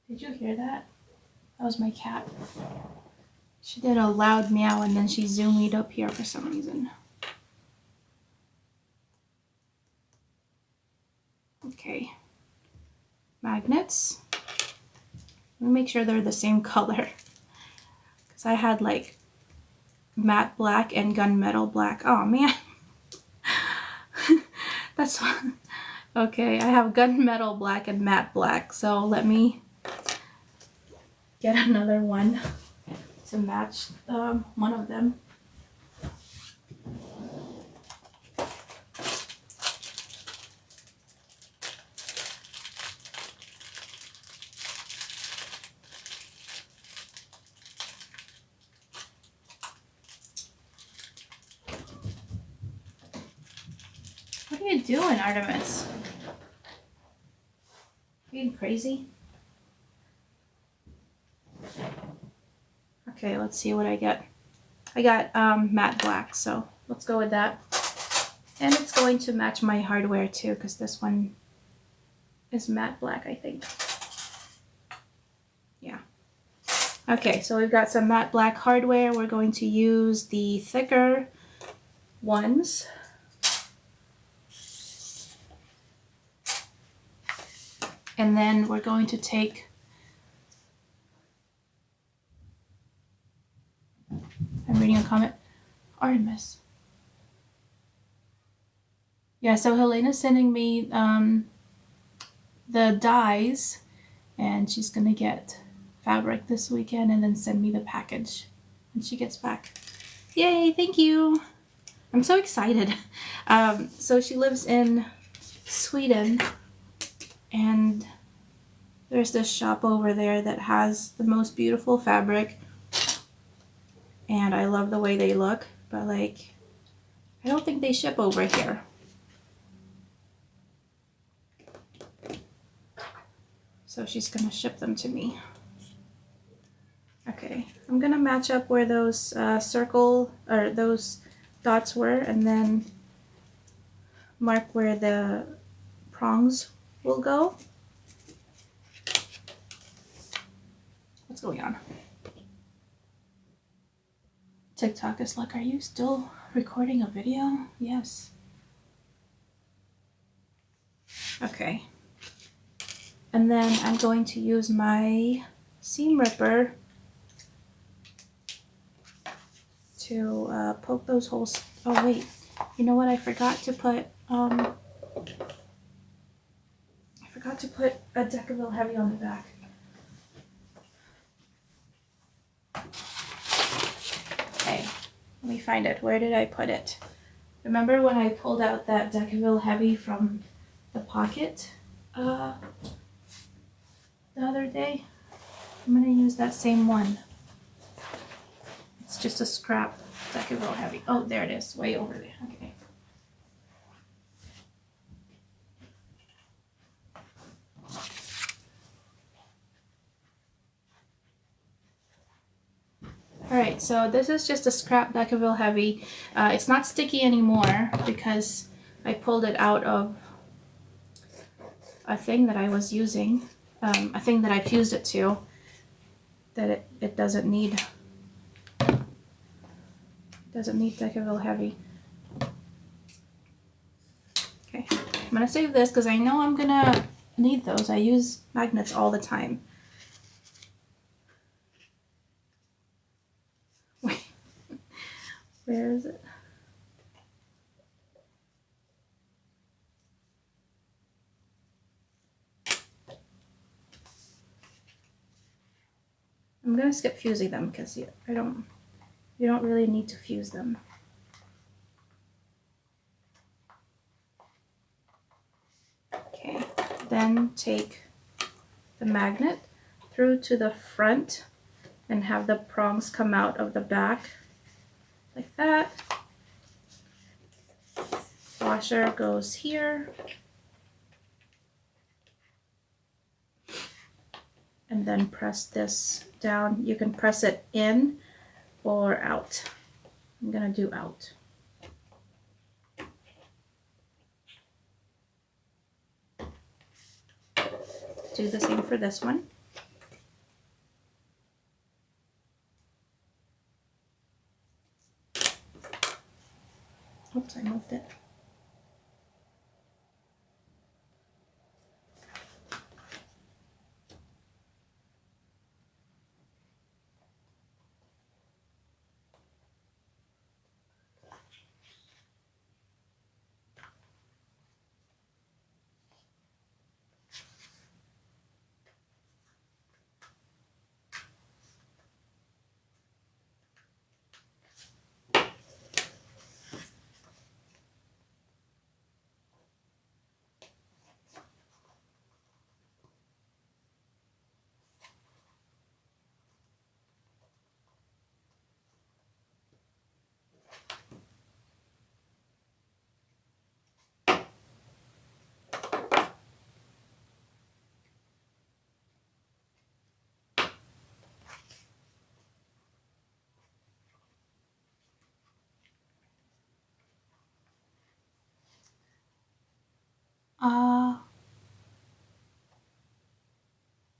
Speaker 1: Did you hear that? That was my cat. She did a loud meow and then she zoomed up here for some reason. Okay. Magnets. Let me make sure they're the same color. Because I had like matte black and gunmetal black. Oh man. That's one. Okay, I have gunmetal black and matte black. So let me get another one to match one of them. What are you doing, Artemis? Being crazy? Okay, let's see what I get. I got matte black, so let's go with that. And it's going to match my hardware too, because this one is matte black, I think. Yeah. Okay, so we've got some matte black hardware. We're going to use the thicker ones. And then we're going to take, I'm reading a comment, Artemis. Yeah, so Helena's sending me the dies, and she's gonna get fabric this weekend and then send me the package when she gets back. Yay, thank you. I'm so excited. So she lives in Sweden, and there's this shop over there that has the most beautiful fabric, and I love the way they look, but like, I don't think they ship over here. So she's gonna ship them to me. Okay, I'm gonna match up where those those dots were, and then mark where the prongs will go. What's going on? TikTok is like, are you still recording a video? Yes. Okay. And then I'm going to use my seam ripper to poke those holes. Oh wait, you know what? I forgot to put a Decaville Heavy on the back. Okay, let me find it. Where did I put it? Remember when I pulled out that Decaville Heavy from the pocket the other day? I'm gonna use that same one. It's just a scrap Decaville Heavy. Oh, there it is, way over there. Okay. Alright, so this is just a scrap Decaville Heavy. It's not sticky anymore because I pulled it out of a thing that I was using, a thing that I fused it to, that it doesn't need Decaville Heavy. Okay, I'm gonna save this because I know I'm gonna need those. I use magnets all the time. Wait, where is it? I'm gonna skip fusing them because you don't really need to fuse them. Okay, then take the magnet through to the front and have the prongs come out of the back like that. Washer goes here. And then press this down. You can press it in or out. I'm gonna do out. Do the same for this one. Oops, I moved it.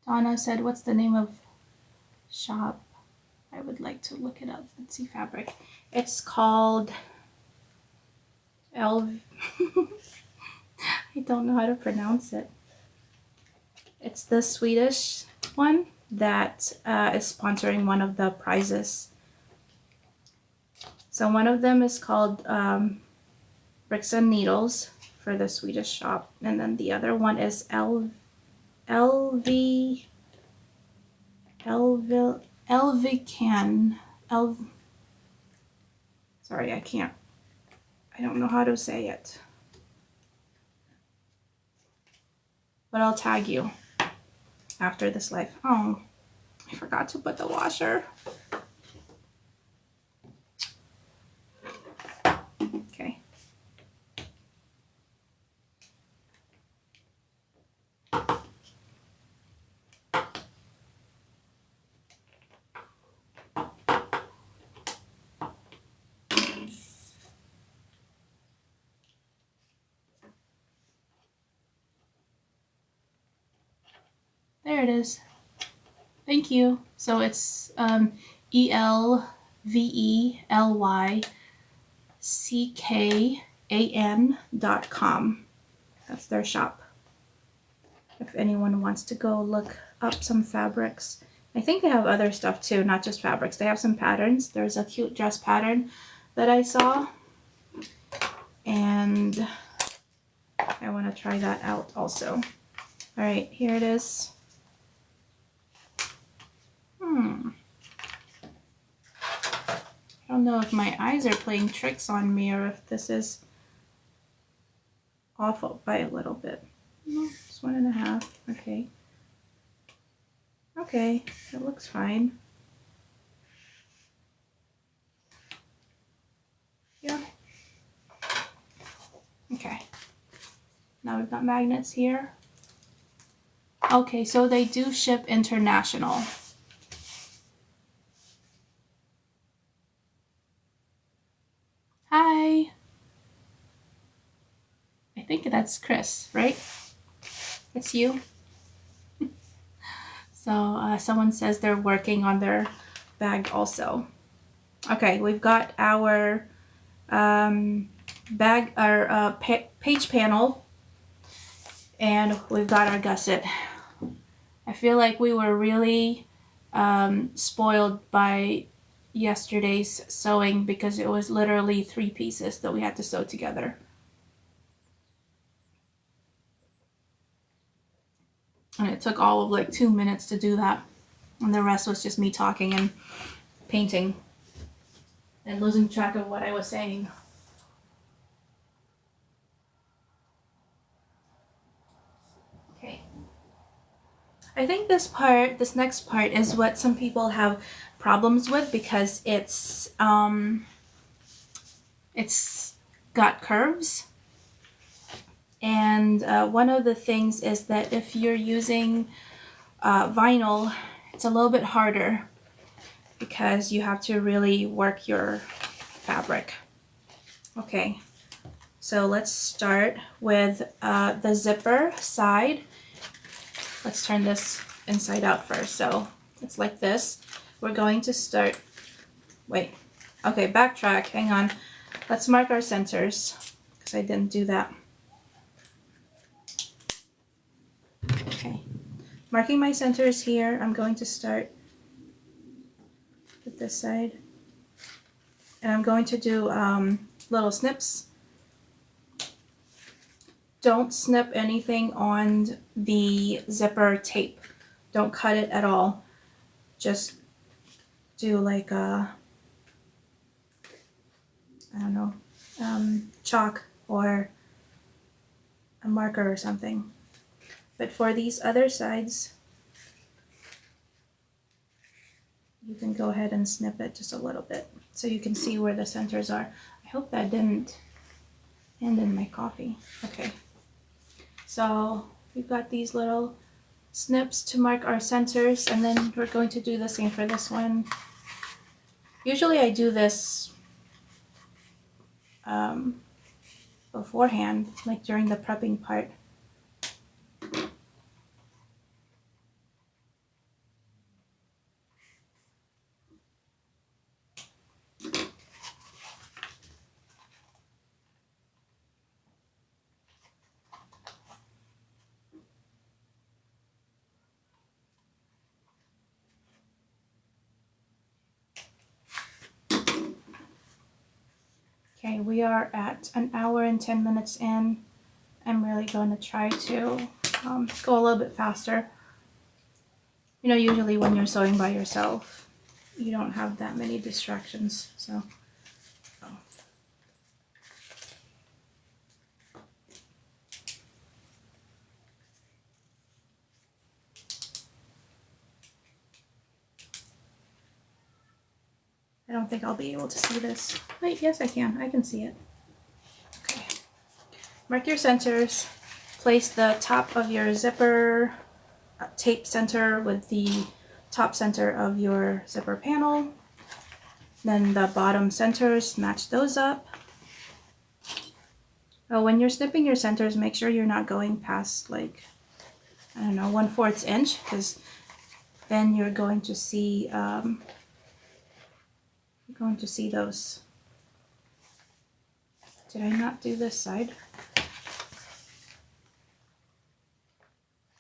Speaker 1: Donna said, what's the name of shop? I would like to look it up. Let's see, fabric. It's called I don't know how to pronounce it. It's the Swedish one that is sponsoring one of the prizes. So one of them is called Bricks and Needles for the Swedish shop, and then the other one is Elvican. Sorry, I don't know how to say it. But I'll tag you after this live. Oh, I forgot to put the washer. Okay. There it is. Thank you. So it's elvelyckan.com. That's their shop. If anyone wants to go look up some fabrics. I think they have other stuff too, not just fabrics. They have some patterns. There's a cute dress pattern that I saw. And I want to try that out also. All right, here it is. I don't know if my eyes are playing tricks on me or if this is off by a little bit. No, it's 1.5. Okay. Okay, it looks fine. Yeah. Okay. Now we've got magnets here. Okay, so they do ship international. Hi. I think that's Chris, right? It's you. So someone says they're working on their bag also. Okay, we've got our bag, our page panel, and we've got our gusset. I feel like we were really spoiled by yesterday's sewing because it was literally 3 pieces that we had to sew together. And it took all of like 2 minutes to do that. And the rest was just me talking and painting and losing track of what I was saying. Okay. I think this next part is what some people have problems with because it's got curves. And one of the things is that if you're using vinyl, it's a little bit harder because you have to really work your fabric. Okay, so let's start with the zipper side. Let's turn this inside out first. So it's like this. We're going to start, wait, okay, backtrack, hang on. Let's mark our centers because I didn't do that. Okay, marking my centers here. I'm going to start with this side. And I'm going to do little snips. Don't snip anything on the zipper tape. Don't cut it at all. Just do like a, I don't know, chalk or a marker or something. But for these other sides, you can go ahead and snip it just a little bit so you can see where the centers are. I hope that didn't end in my coffee. Okay, so we've got these little snips to mark our centers, and then we're going to do the same for this one. Usually I do this beforehand, like during the prepping part. Okay, we are at 1 hour and 10 minutes in. I'm really going to try to go a little bit faster. You know, usually when you're sewing by yourself, you don't have that many distractions, so. I don't think I'll be able to see this. Wait, yes I can. I can see it. Okay. Mark your centers. Place the top of your zipper tape center with the top center of your zipper panel. Then the bottom centers, match those up. Oh, when you're snipping your centers, make sure you're not going past like, I don't know, 1/4 inch, because then you're going to see those. Did I not do this side?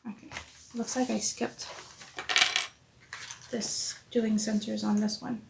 Speaker 1: Okay, looks like I skipped this doing centers on this one.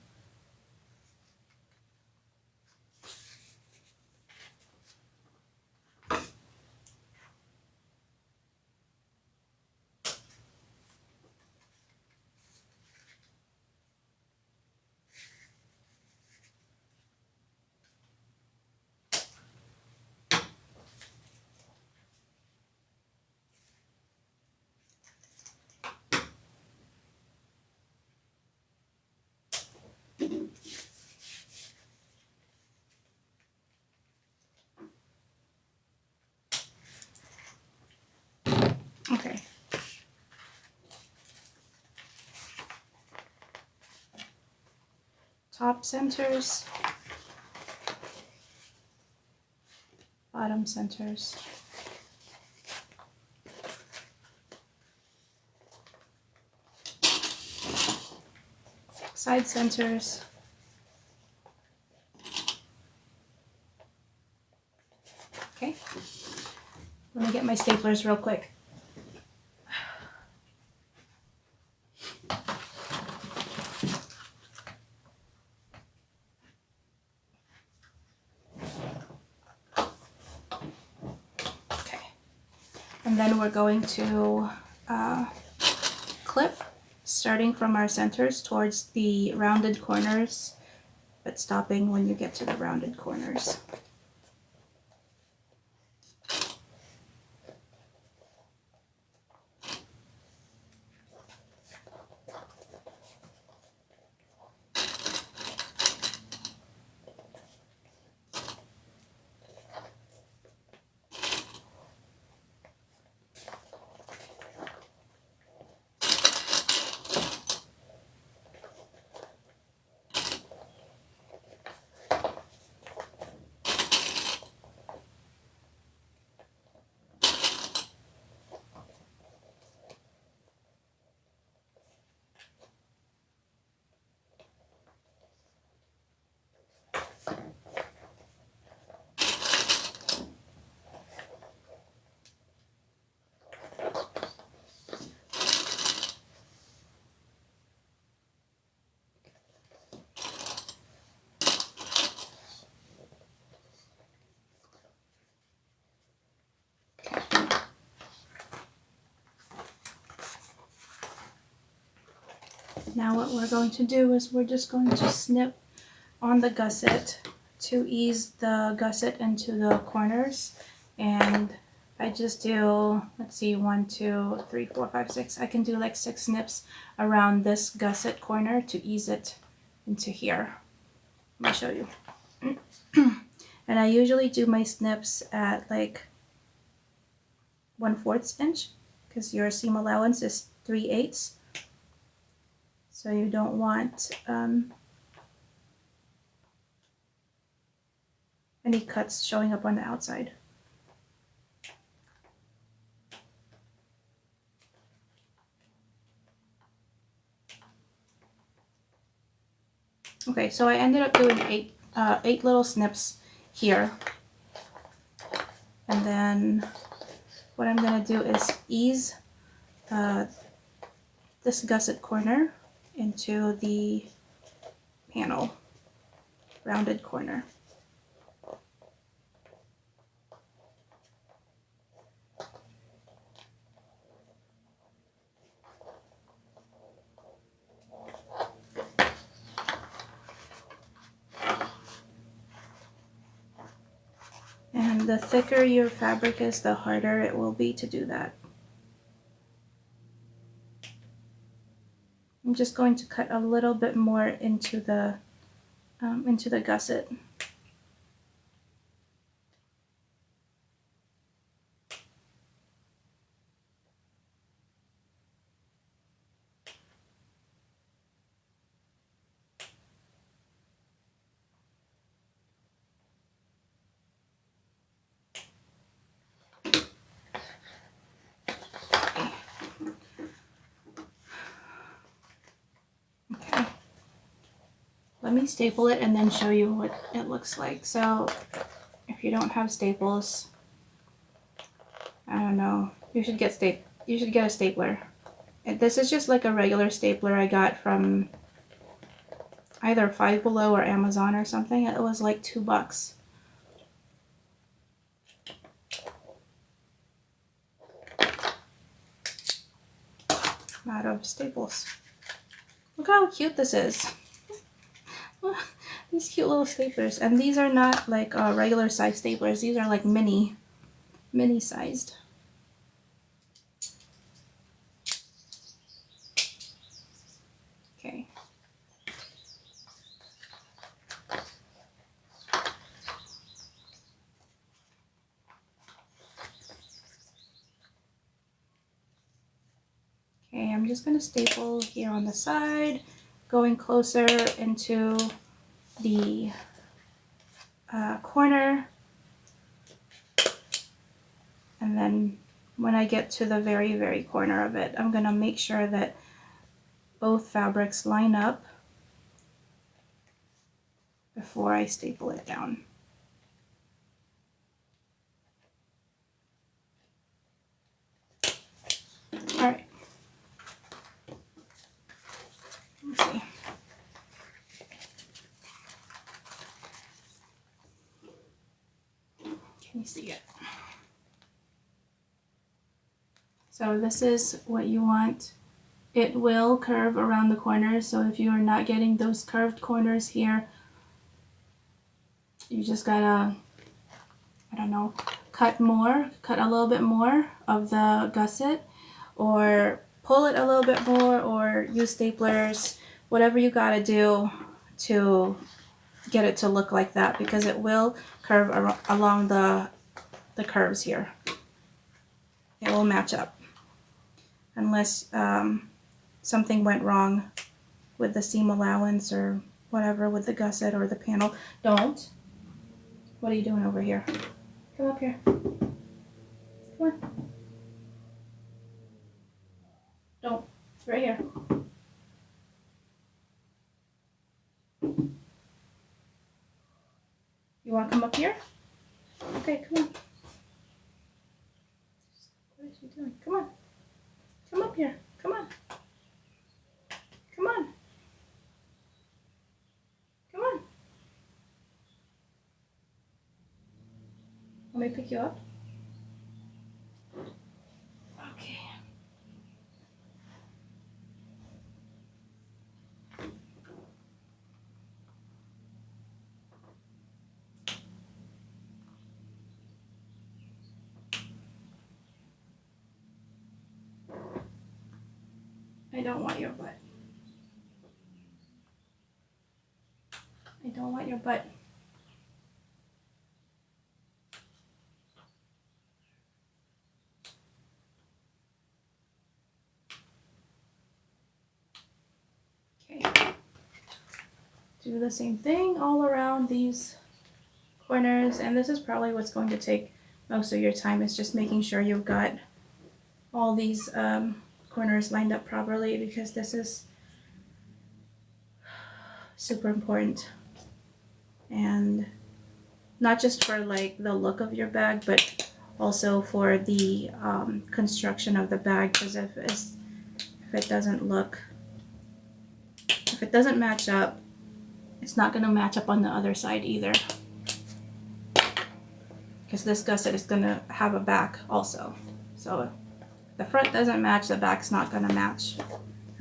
Speaker 1: Okay. Top centers, bottom centers. Side centers. Okay. Let me get my staplers real quick. And then we're going to clip, starting from our centers towards the rounded corners, but stopping when you get to the rounded corners. Now what we're going to do is we're just going to snip on the gusset to ease the gusset into the corners. And I just do, let's see, 1, 2, 3, 4, 5, 6. I can do like 6 snips around this gusset corner to ease it into here. Let me show you. And I usually do my snips at like 1/4 inch because your seam allowance is 3/8. So you don't want any cuts showing up on the outside. Okay, so I ended up doing eight little snips here. And then what I'm going to do is ease this gusset corner into the panel, rounded corner. the thicker your fabric is, the harder it will be to do that. I'm just going to cut a little bit more into the gusset. Okay. Let me staple it and then show you what it looks like. So if you don't have staples, I don't know, you should get a stapler. This is just like a regular stapler I got from either Five Below or Amazon or something. It was like $2. I'm out of staples. Look how cute this is. These cute little staplers. And these are not like regular size staplers. These are like mini sized. Okay. Okay, I'm just going to staple here on the side, going closer into the corner, and then when I get to the very corner of it, I'm going to make sure that both fabrics line up before I staple it down. All right. Let's see. Can you see it? So this is what you want. It will curve around the corners, so if you are not getting those curved corners here, you just gotta, I don't know, cut a little bit more of the gusset, or pull it a little bit more, or use staplers, whatever you gotta do to get it to look like that, because it will curve along the curves here. It will match up, unless something went wrong with the seam allowance or whatever with the gusset or the panel. Don't. What are you doing over here? Come up here. Come on. Don't. Right here. You want to come up here? Okay, come on. What is she doing? Come on. Come up here. Come on. Come on. Come on. Let me pick you up. Okay. I don't want your butt. I don't want your butt. Okay. Do the same thing all around these corners, and this is probably what's going to take most of your time, is just making sure you've got all these corners lined up properly, because this is super important, and not just for like the look of your bag, but also for the construction of the bag, because if it doesn't match up, it's not going to match up on the other side either, because this gusset is going to have a back also. So if the front doesn't match, the back's not going to match.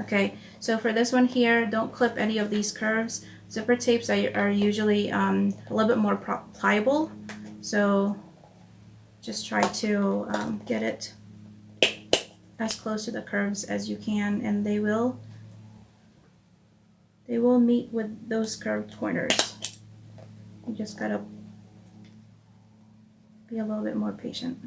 Speaker 1: Okay, so for this one here, don't clip any of these curves. Zipper tapes are usually a little bit more pliable, so just try to get it as close to the curves as you can, and they will meet with those curved corners. You just gotta be a little bit more patient.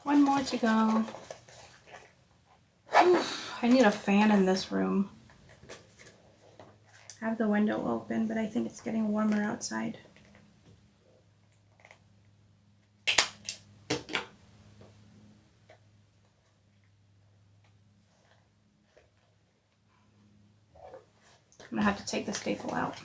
Speaker 1: One more to go. Oof, I need a fan in this room. I have the window open, but I think it's getting warmer outside. I'm gonna have to take the staple out.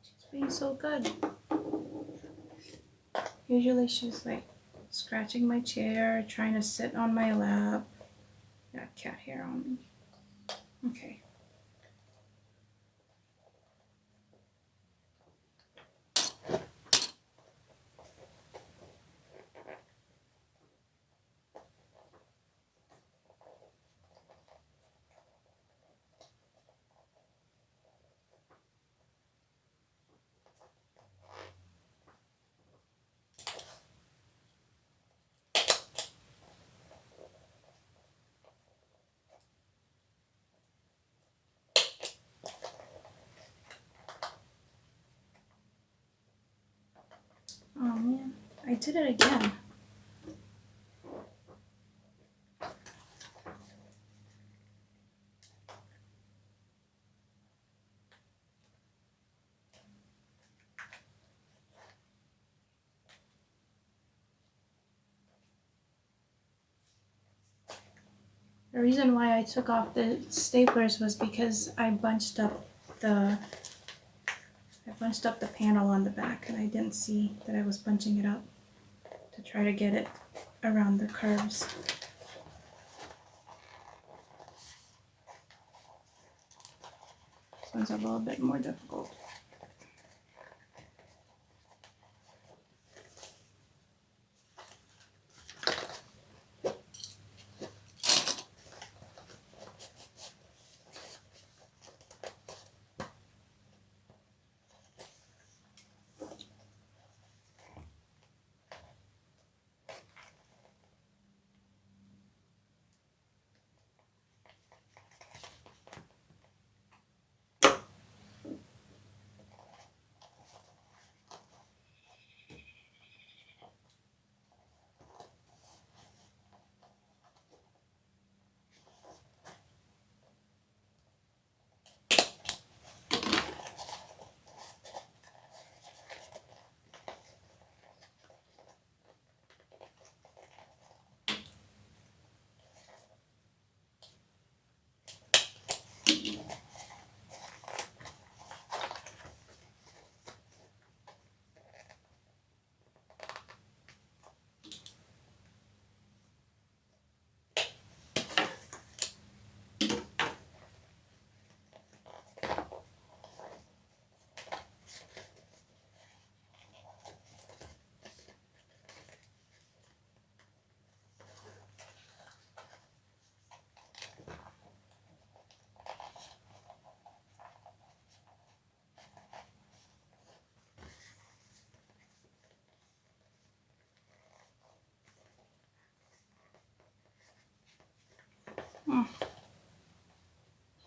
Speaker 1: She's being so good. Usually she's like scratching my chair, trying to sit on my lap. Got cat hair on me. Okay. Oh man, I did it again. The reason why I took off the staplers was because I bunched up the panel on the back, and I didn't see that I was bunching it up to try to get it around the curves. This one's a little bit more difficult.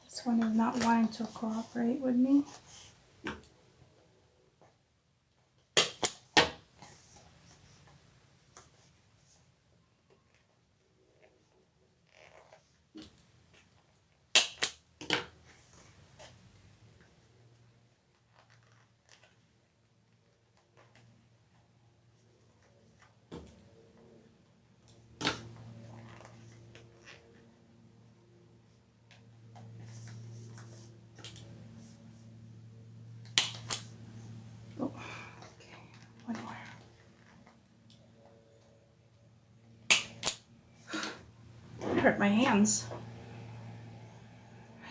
Speaker 1: This one is not wanting to cooperate with me. Oh, okay, one more. It hurt my hands.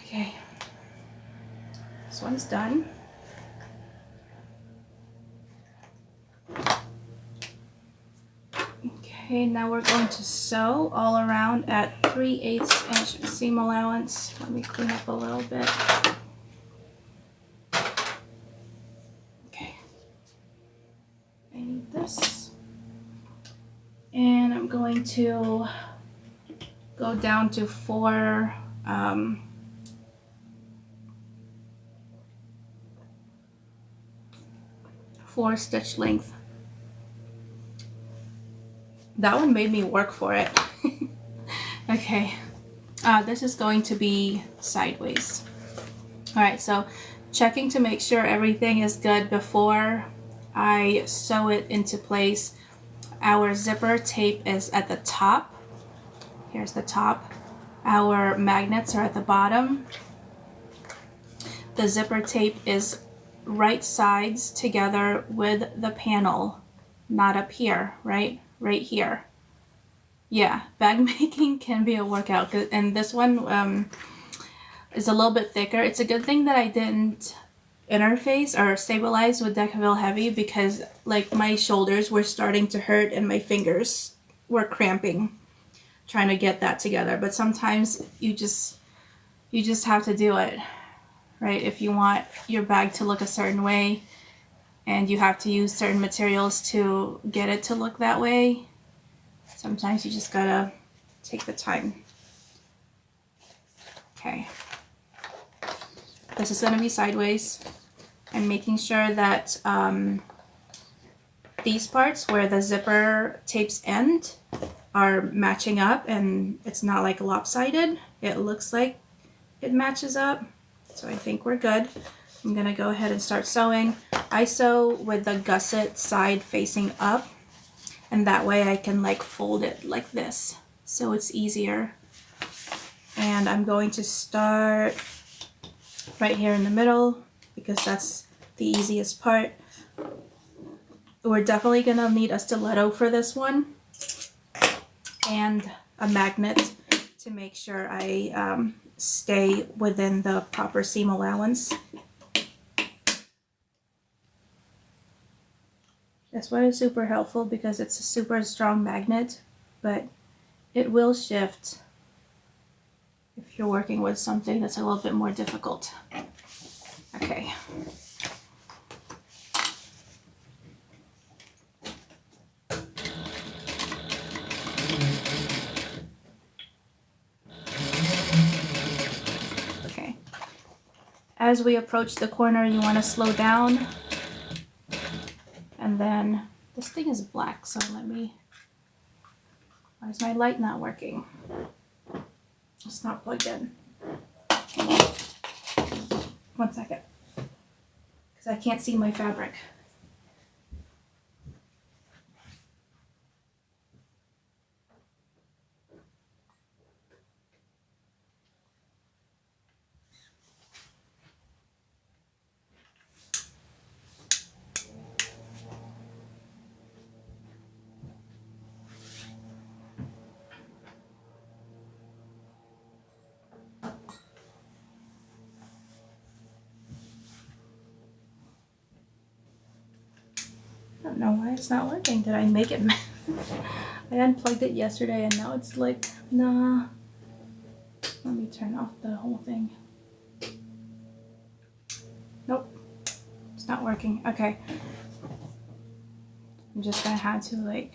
Speaker 1: Okay, this one's done. Okay, now we're going to sew all around at 3/8 inch seam allowance. Let me clean up a little bit. Okay, I need this. And I'm going to go down to 4 stitch length. That one made me work for it. Okay, this is going to be sideways. All right, so checking to make sure everything is good before I sew it into place. Our zipper tape is at the top. Here's the top. Our magnets are at the bottom. The zipper tape is right sides together with the panel, not up here, right? Right here. Yeah, bag making can be a workout, and this one is a little bit thicker. It's a good thing that I didn't interface or stabilize with Decaville Heavy, because like my shoulders were starting to hurt and my fingers were cramping trying to get that together. But sometimes you just have to do it, right? If you want your bag to look a certain way and you have to use certain materials to get it to look that way, sometimes you just gotta take the time. Okay, this is gonna be sideways. I'm making sure that these parts where the zipper tapes end are matching up and it's not like lopsided. It looks like it matches up, so I think we're good. I'm gonna go ahead and start sewing. I sew with the gusset side facing up, and that way I can like fold it like this so it's easier. And I'm going to start right here in the middle because that's the easiest part. We're definitely gonna need a stiletto for this one and a magnet to make sure I stay within the proper seam allowance. This one is super helpful because it's a super strong magnet, but it will shift if you're working with something that's a little bit more difficult. Okay. Okay. As we approach the corner, you want to slow down. And then this thing is black, so why is my light not working? It's not plugged in. 1 second. Because I can't see my fabric. I don't know why it's not working. Did I make it? I unplugged it yesterday and now it's like, nah. Let me turn off the whole thing. Nope. It's not working. Okay. I'm just gonna have to like,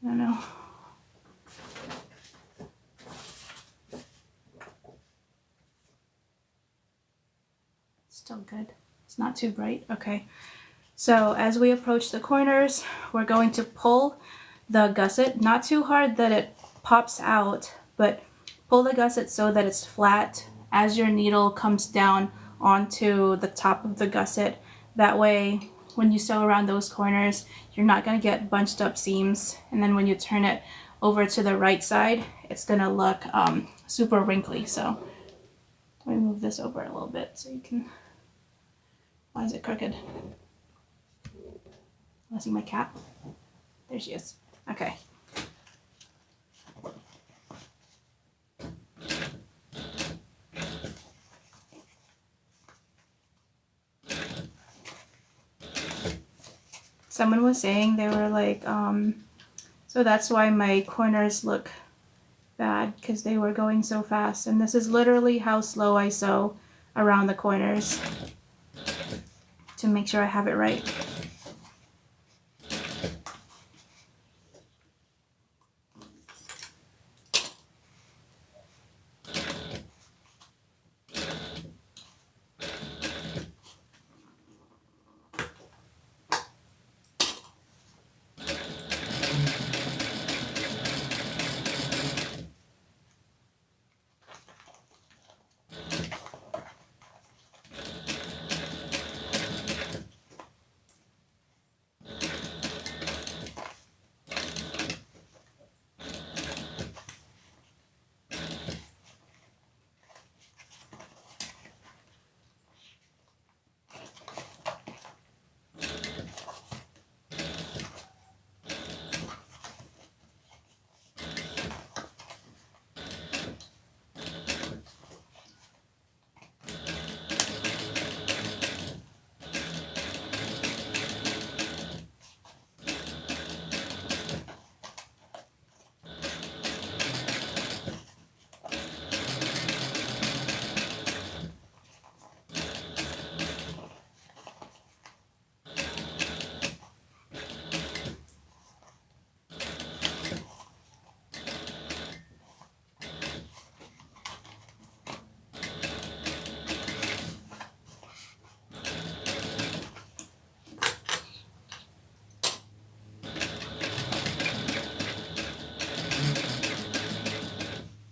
Speaker 1: I don't know. Still good. It's not too bright. Okay. So as we approach the corners, we're going to pull the gusset, not too hard that it pops out, but pull the gusset so that it's flat as your needle comes down onto the top of the gusset. That way, when you sew around those corners, you're not going to get bunched up seams. And then when you turn it over to the right side, it's going to look super wrinkly. So let me move this over a little bit so you can... Why is it crooked? Want to see my cat? There she is. Okay. Someone was saying they were like, so that's why my corners look bad, because they were going so fast. And this is literally how slow I sew around the corners to make sure I have it right.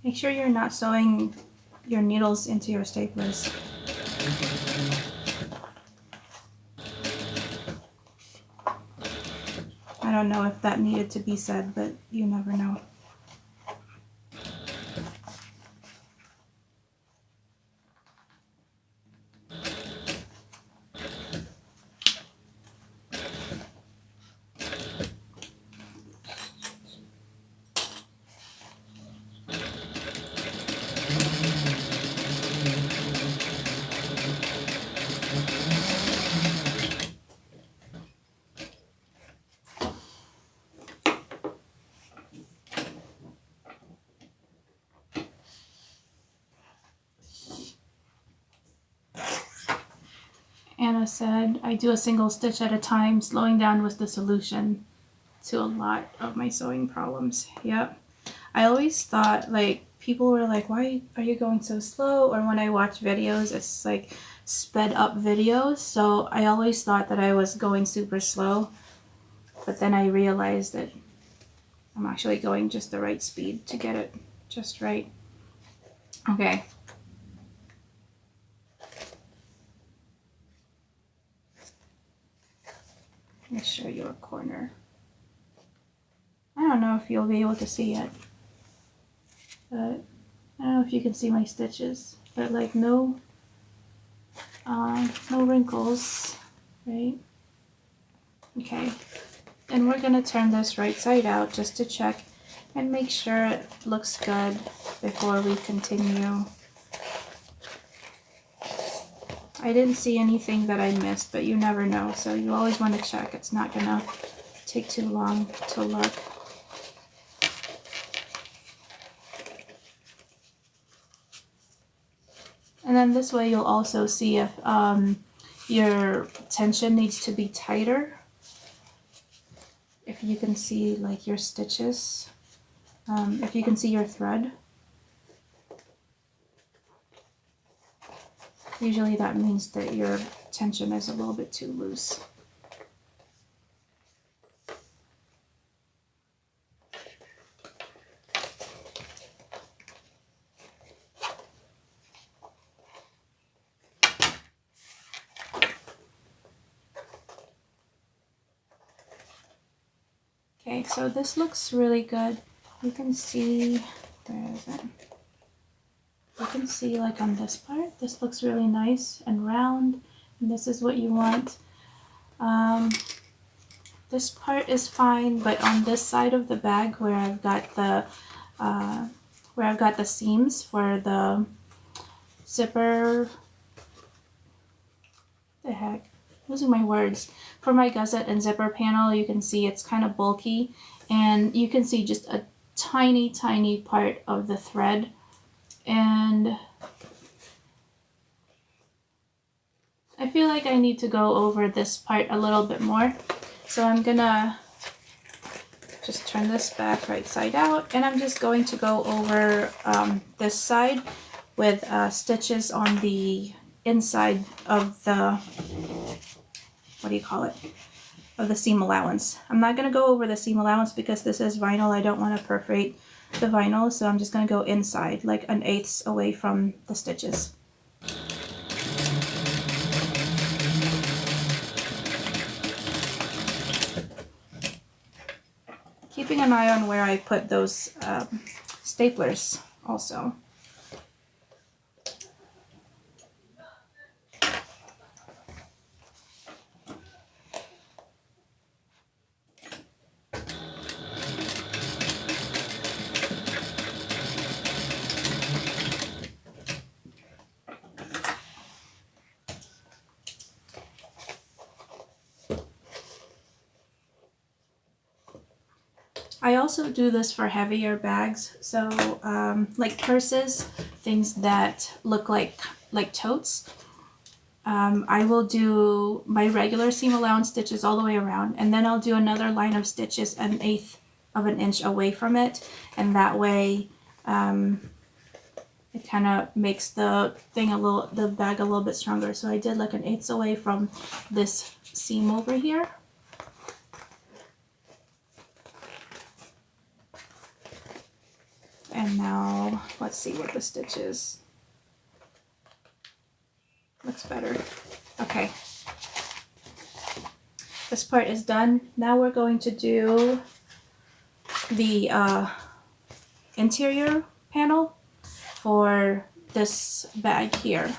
Speaker 1: Make sure you're not sewing your needles into your staplers. I don't know if that needed to be said, but you never know. Anna said, I do a single stitch at a time. Slowing down was the solution to a lot of my sewing problems. Yep. I always thought, like, people were like, why are you going so slow? Or when I watch videos, it's like sped up videos. So I always thought that I was going super slow. But then I realized that I'm actually going just the right speed to get it just right. Okay. Let me show you a corner. I don't know if you'll be able to see it, but I don't know if you can see my stitches, but like no wrinkles, right? Okay, and we're gonna turn this right side out just to check and make sure it looks good before we continue. I didn't see anything that I missed, but you never know, so you always want to check. It's not gonna take too long to look. And then this way you'll also see if your tension needs to be tighter. If you can see like your stitches, if you can see your thread. Usually that means that your tension is a little bit too loose. Okay, so this looks really good. You can see, where is it? You can see like on this part, this looks really nice and round, and this is what you want. This part is fine, but on this side of the bag where I've got the seams for the zipper, the heck, losing my words, for my gusset and zipper panel, you can see it's kind of bulky, and you can see just a tiny part of the thread, and I feel like I need to go over this part a little bit more. So I'm gonna just turn this back right side out, and I'm just going to go over this side with stitches on the inside of the, what do you call it, of the seam allowance. I'm not going to go over the seam allowance because this is vinyl. I don't want to perforate the vinyl, so I'm just going to go inside, like 1/8 away from the stitches. Keeping an eye on where I put those staplers also. I also do this for heavier bags, so like purses, things that look like totes. I will do my regular seam allowance stitches all the way around, and then I'll do another line of stitches 1/8 of an inch away from it, and that way it kind of makes the bag a little bit stronger. So I did like 1/8 away from this seam over here. And now let's see what the stitch is. Looks better. Okay. This part is done. Now we're going to do the interior panel for this bag here.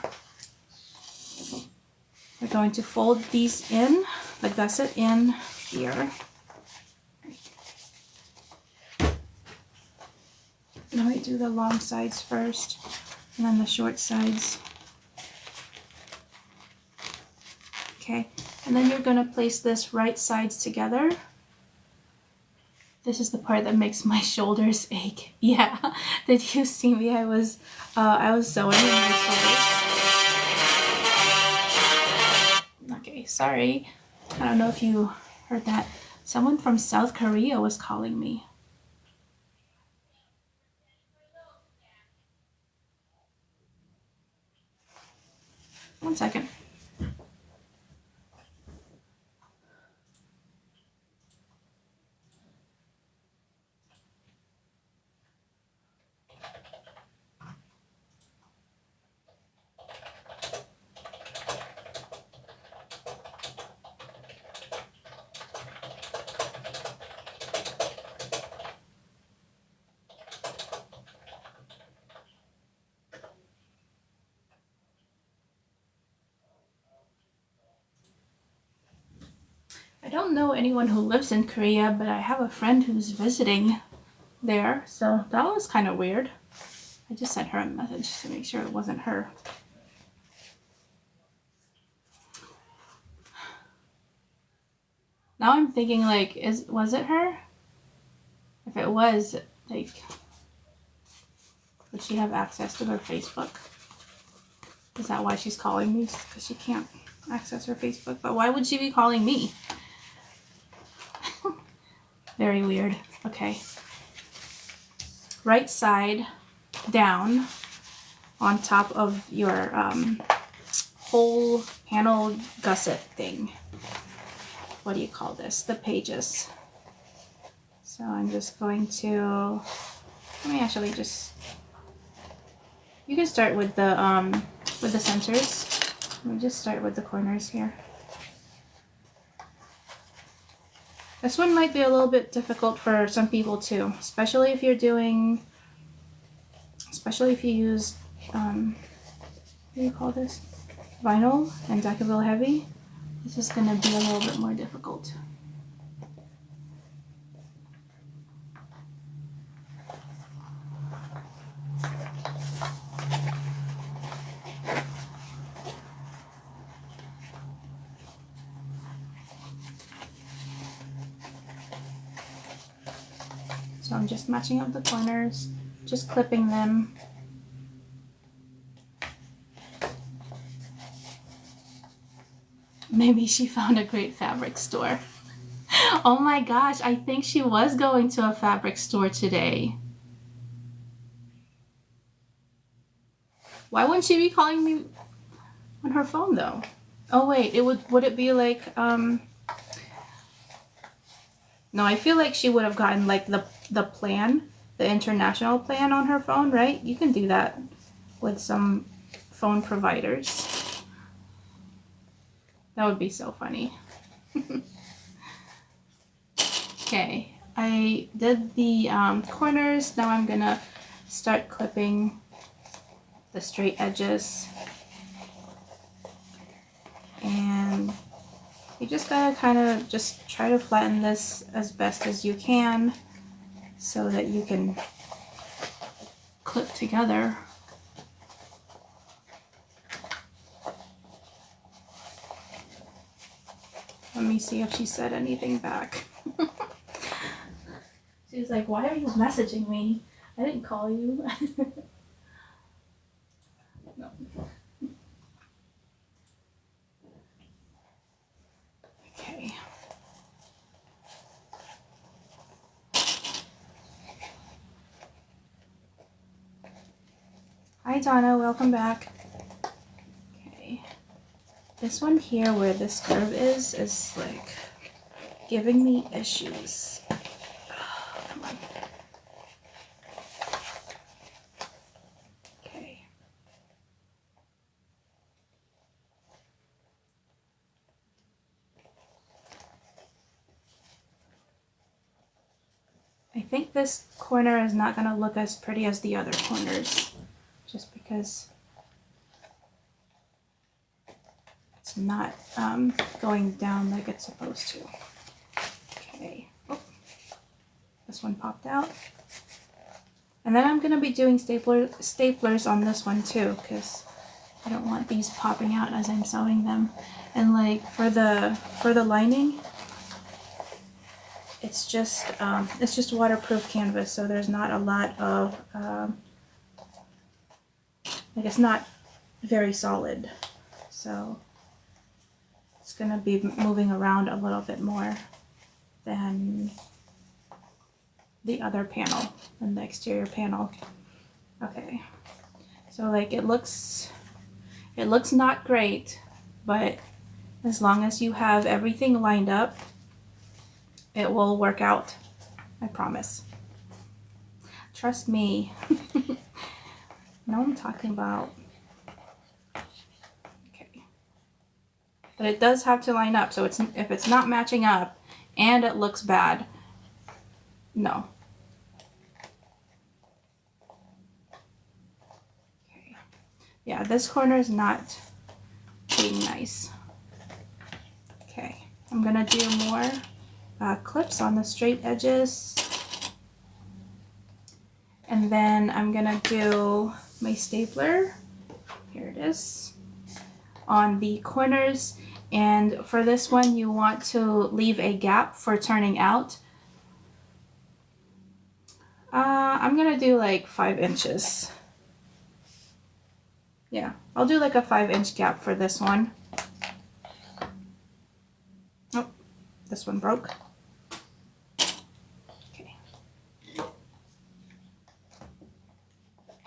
Speaker 1: We're going to fold these in, the gusset in here. Let me do the long sides first, and then the short sides. Okay, and then you're going to place this right sides together. This is the part that makes my shoulders ache. Yeah, did you see me? I was sewing in my shoulders. Okay, sorry. I don't know if you heard that. Someone from South Korea was calling me. One second. I don't know anyone who lives in Korea, but I have a friend who's visiting there, so that was kind of weird. I just sent her a message to make sure it wasn't her. Now I'm thinking, like, was it her? If it was, like, would she have access to her Facebook? Is that why she's calling me? Because she can't access her Facebook. But why would she be calling me? Very weird. Okay. Right side down on top of your whole panel gusset thing. What do you call this? The pages. So I'm just going to, let me actually just, you can start with the centers. Let me just start with the corners here. This one might be a little bit difficult for some people too, especially if you're doing, especially if you use, what do you call this? Vinyl and Decaville heavy. This is going to be a little bit more difficult. So I'm just matching up the corners, just clipping them. Maybe she found a great fabric store. Oh my gosh, I think she was going to a fabric store today. Why wouldn't she be calling me on her phone though? Oh wait, would it be like no, I feel like she would have gotten like the plan, the international plan on her phone, right? You can do that with some phone providers. That would be so funny. Okay, I did the corners. Now I'm gonna start clipping the straight edges. And you just gotta kind of just try to flatten this as best as you can so that you can clip together. Let me see if she said anything back. She was like, why are you messaging me? I didn't call you. No. Okay. Hi Donna, welcome back. Okay. This one here where this curve is like giving me issues. Oh, come on. Okay. I think this corner is not going to look as pretty as the other corners, just because it's not going down like it's supposed to. Okay. Oh, this one popped out. And then I'm going to be doing staplers on this one too, because I don't want these popping out as I'm sewing them. And like for the lining, it's just waterproof canvas, so there's not a lot of like it's not very solid, so it's gonna be moving around a little bit more than the other panel, than the exterior panel. Okay, so like it looks not great, but as long as you have everything lined up, it will work out. I promise. Trust me. Know what I'm talking about. Okay. But it does have to line up, so if it's not matching up and it looks bad, no. Okay. Yeah, this corner is not being nice. Okay, I'm gonna do more clips on the straight edges, and then I'm gonna do my stapler, here it is, on the corners. And for this one you want to leave a gap for turning out. I'm gonna do like 5 inches. Yeah, I'll do like a 5-inch gap for this one. Oh, this one broke.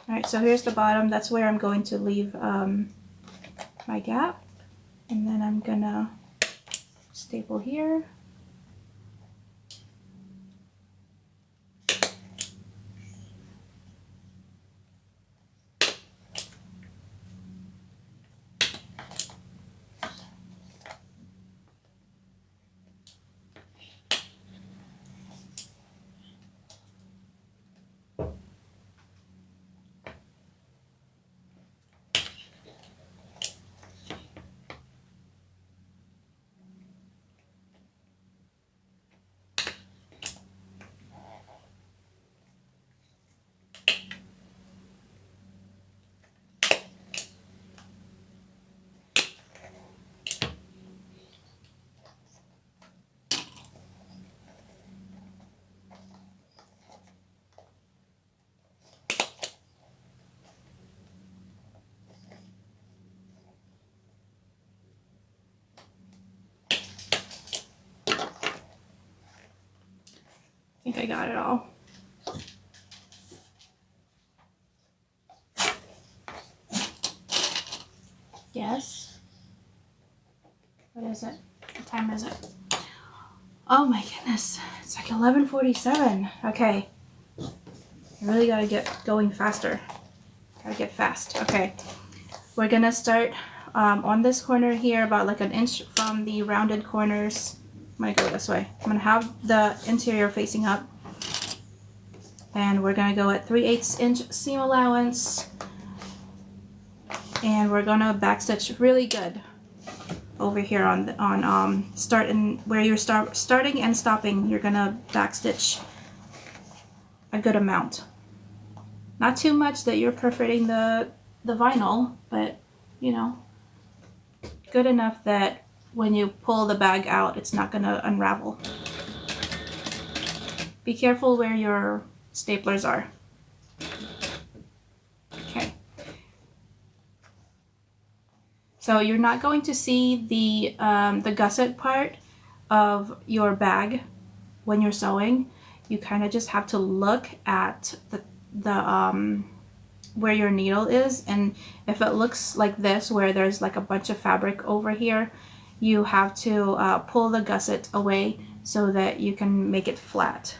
Speaker 1: Alright, so here's the bottom. That's where I'm going to leave my gap, and then I'm gonna staple here. I think I got it all. Yes. What is it? What time is it? Oh my goodness. It's like 11:47. Okay. I really gotta get going faster. Gotta get fast. Okay. We're gonna start on this corner here, about like an inch from the rounded corners. I'm gonna go this way. I'm gonna have the interior facing up. And we're gonna go at 3/8 inch seam allowance. And we're gonna backstitch really good over here on starting where you're starting and stopping. You're gonna backstitch a good amount. Not too much that you're perforating the vinyl, but you know, good enough that when you pull the bag out, it's not gonna unravel. Be careful where your staplers are. Okay. So you're not going to see the gusset part of your bag when you're sewing. You kind of just have to look at the where your needle is, and if it looks like this, where there's like a bunch of fabric over here, you have to pull the gusset away so that you can make it flat.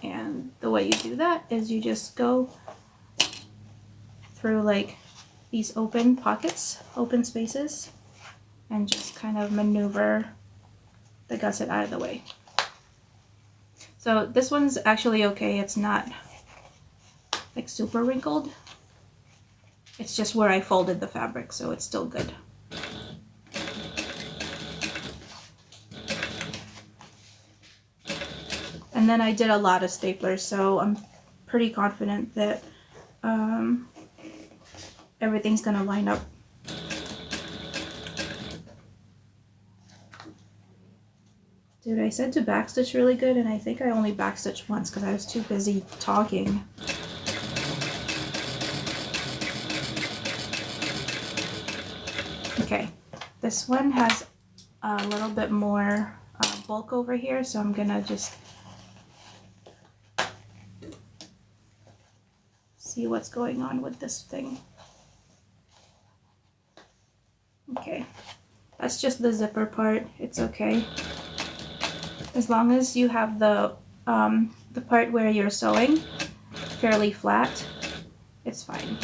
Speaker 1: And the way you do that is you just go through like these open pockets, open spaces, and just kind of maneuver the gusset out of the way. So this one's actually okay. It's not like super wrinkled. It's just where I folded the fabric, so it's still good. And then I did a lot of staplers, so I'm pretty confident that everything's gonna line up. Dude, I said to backstitch really good, and I think I only backstitched once because I was too busy talking. Okay, this one has a little bit more bulk over here, so I'm gonna just see what's going on with this thing. Okay, that's just the zipper part. It's okay. As long as you have the part where you're sewing fairly flat, it's fine.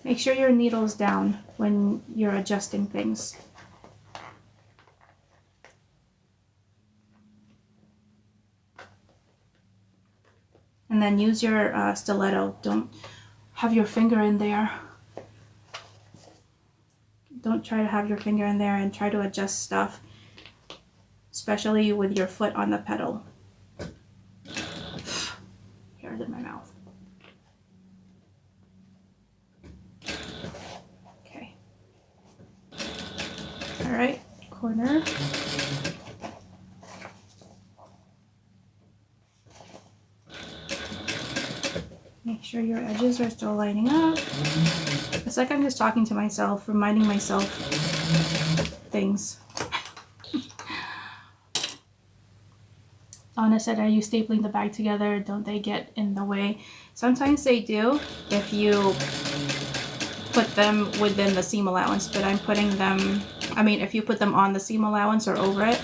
Speaker 1: Make sure your needle's down when you're adjusting things. And then use your stiletto. Don't have your finger in there. Don't try to have your finger in there and try to adjust stuff, especially with your foot on the pedal. Hair's in my mouth. Okay. All right, corner. Make sure your edges are still lining up. It's like I'm just talking to myself, reminding myself things. Anna said, are you stapling the bag together? Don't they get in the way? Sometimes they do if you put them within the seam allowance, but I'm putting them, I mean, if you put them on the seam allowance or over it,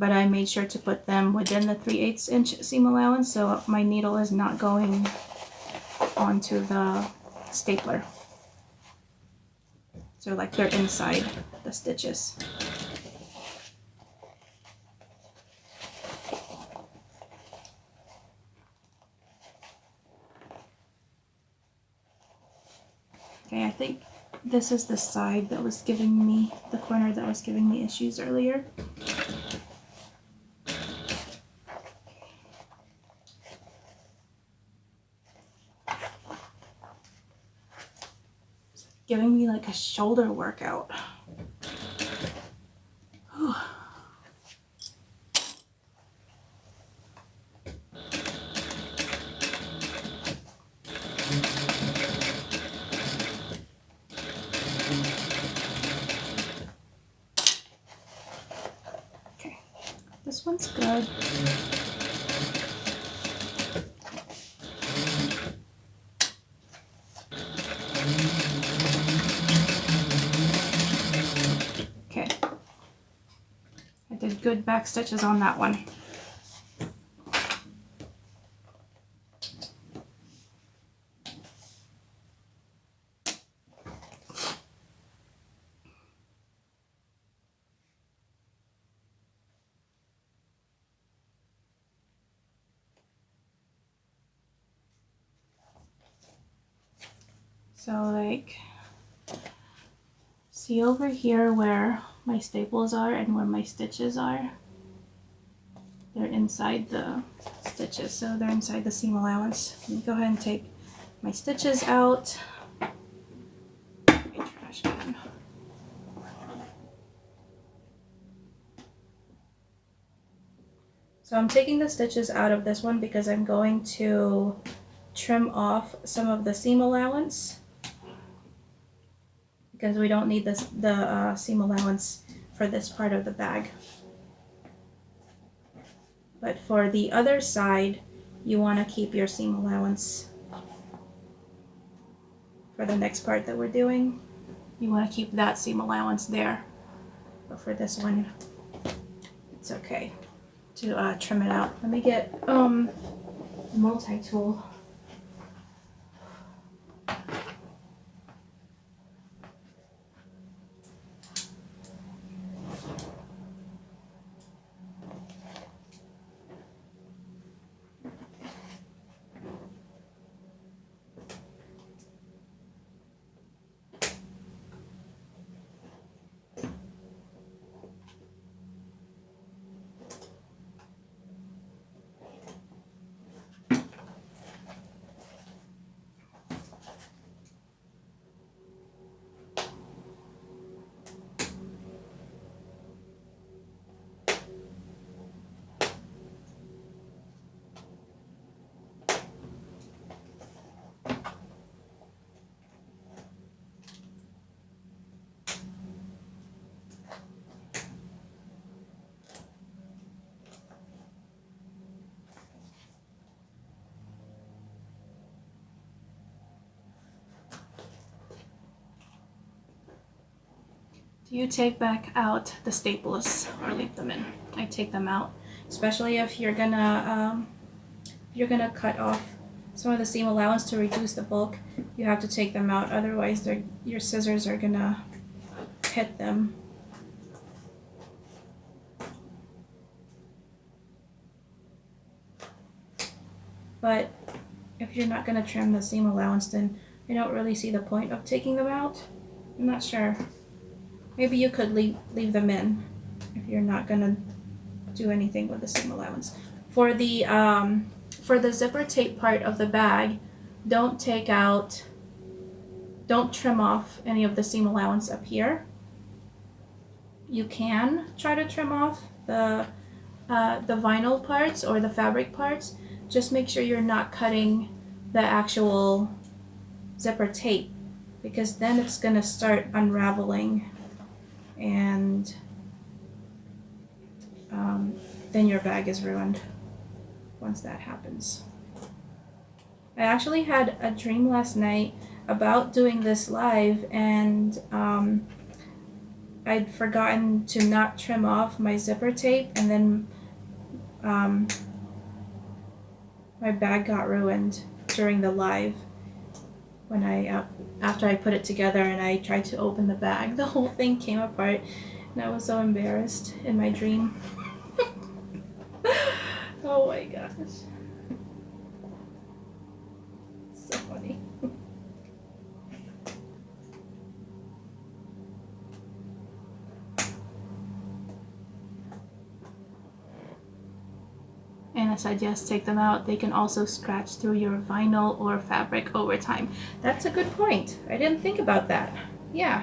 Speaker 1: but I made sure to put them within the 3/8 inch seam allowance so my needle is not going onto the stapler. So like they're inside the stitches. Okay, I think this is the side that was giving me, the corner that was giving me issues earlier. Giving me like a shoulder workout. Whew. Okay, this one's good. Good back stitches on that one. So like, see over here where my staples are and where my stitches are? They're inside the stitches, so they're inside the seam allowance. Let me go ahead and take my stitches out. My trash can. So I'm taking the stitches out of this one because I'm going to trim off some of the seam allowance because we don't need this, the seam allowance for this part of the bag. But for the other side, you want to keep your seam allowance. For the next part that we're doing, you want to keep that seam allowance there. But for this one, it's okay to trim it out. Let me get a multi-tool. Do you take back out the staples or leave them in? I take them out, especially if you're gonna cut off some of the seam allowance to reduce the bulk. You have to take them out, otherwise your scissors are gonna hit them. But if you're not gonna trim the seam allowance, then I don't really see the point of taking them out. I'm not sure. Maybe you could leave them in if you're not gonna do anything with the seam allowance. For the zipper tape part of the bag, don't trim off any of the seam allowance up here. You can try to trim off the vinyl parts or the fabric parts, just make sure you're not cutting the actual zipper tape, because then it's gonna start unraveling, and then your bag is ruined once that happens. I actually had a dream last night about doing this live, and I'd forgotten to not trim off my zipper tape, and then my bag got ruined during the live when after I put it together and I tried to open the bag. The whole thing came apart, and I was so embarrassed in my dream. Oh my gosh. So funny. Anna said yes, take them out. They can also scratch through your vinyl or fabric over time. That's a good point. I didn't think about that. Yeah.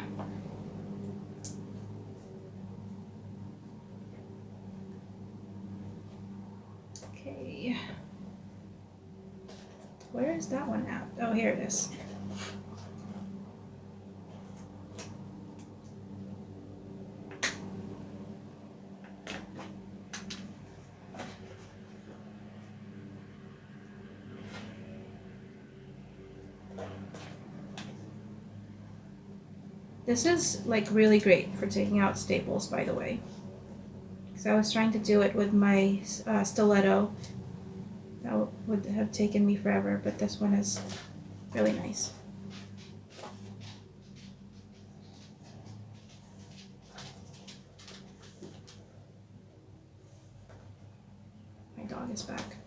Speaker 1: Okay. Where is that one at? Oh, here it is. This is like really great for taking out staples, by the way. Because I was trying to do it with my stiletto. That would have taken me forever, but this one is really nice. My dog is back.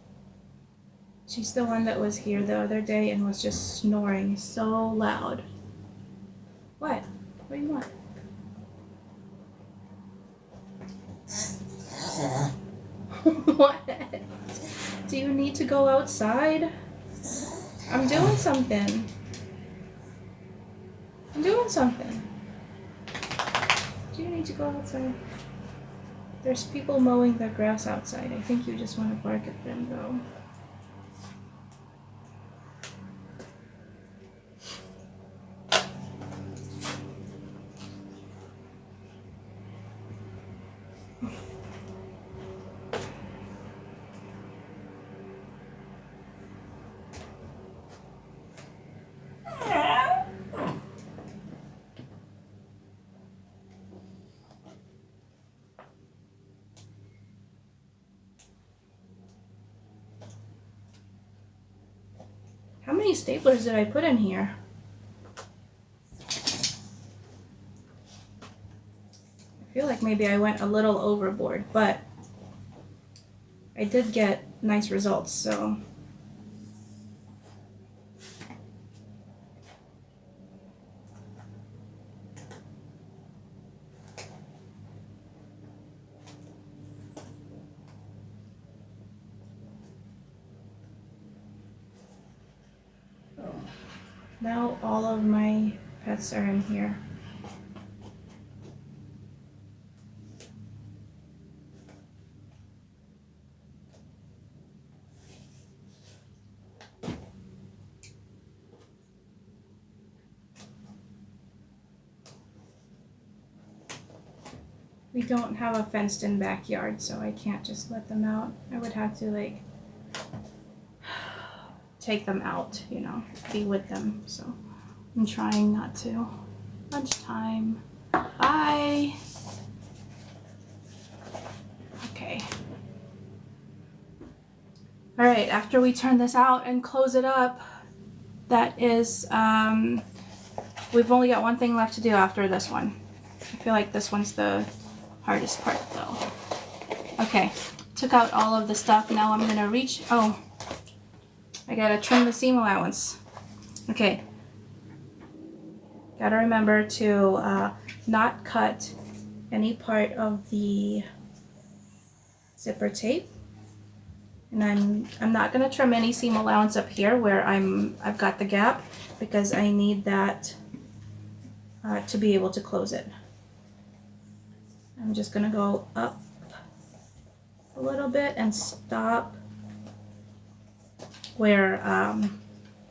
Speaker 1: She's the one that was here the other day and was just snoring so loud. What? What do you want? What? Do you need to go outside? I'm doing something. I'm doing something. Do you need to go outside? There's people mowing the grass outside. I think you just want to bark at them though. How many staplers did I put in here? I feel like maybe I went a little overboard, but I did get nice results, so. Now all of my pets are in here. We don't have a fenced in backyard, so I can't just let them out. I would have to like take them out, you know, be with them. So I'm trying not to. Lunchtime. Bye. Okay. All right, after we turn this out and close it up, that is, we've only got one thing left to do after this one. I feel like this one's the hardest part though. Okay, took out all of the stuff. Now I'm gonna reach, oh, I gotta trim the seam allowance. Okay, gotta remember to not cut any part of the zipper tape. And I'm not gonna trim any seam allowance up here where I've got the gap, because I need that to be able to close it. I'm just gonna go up a little bit and stop where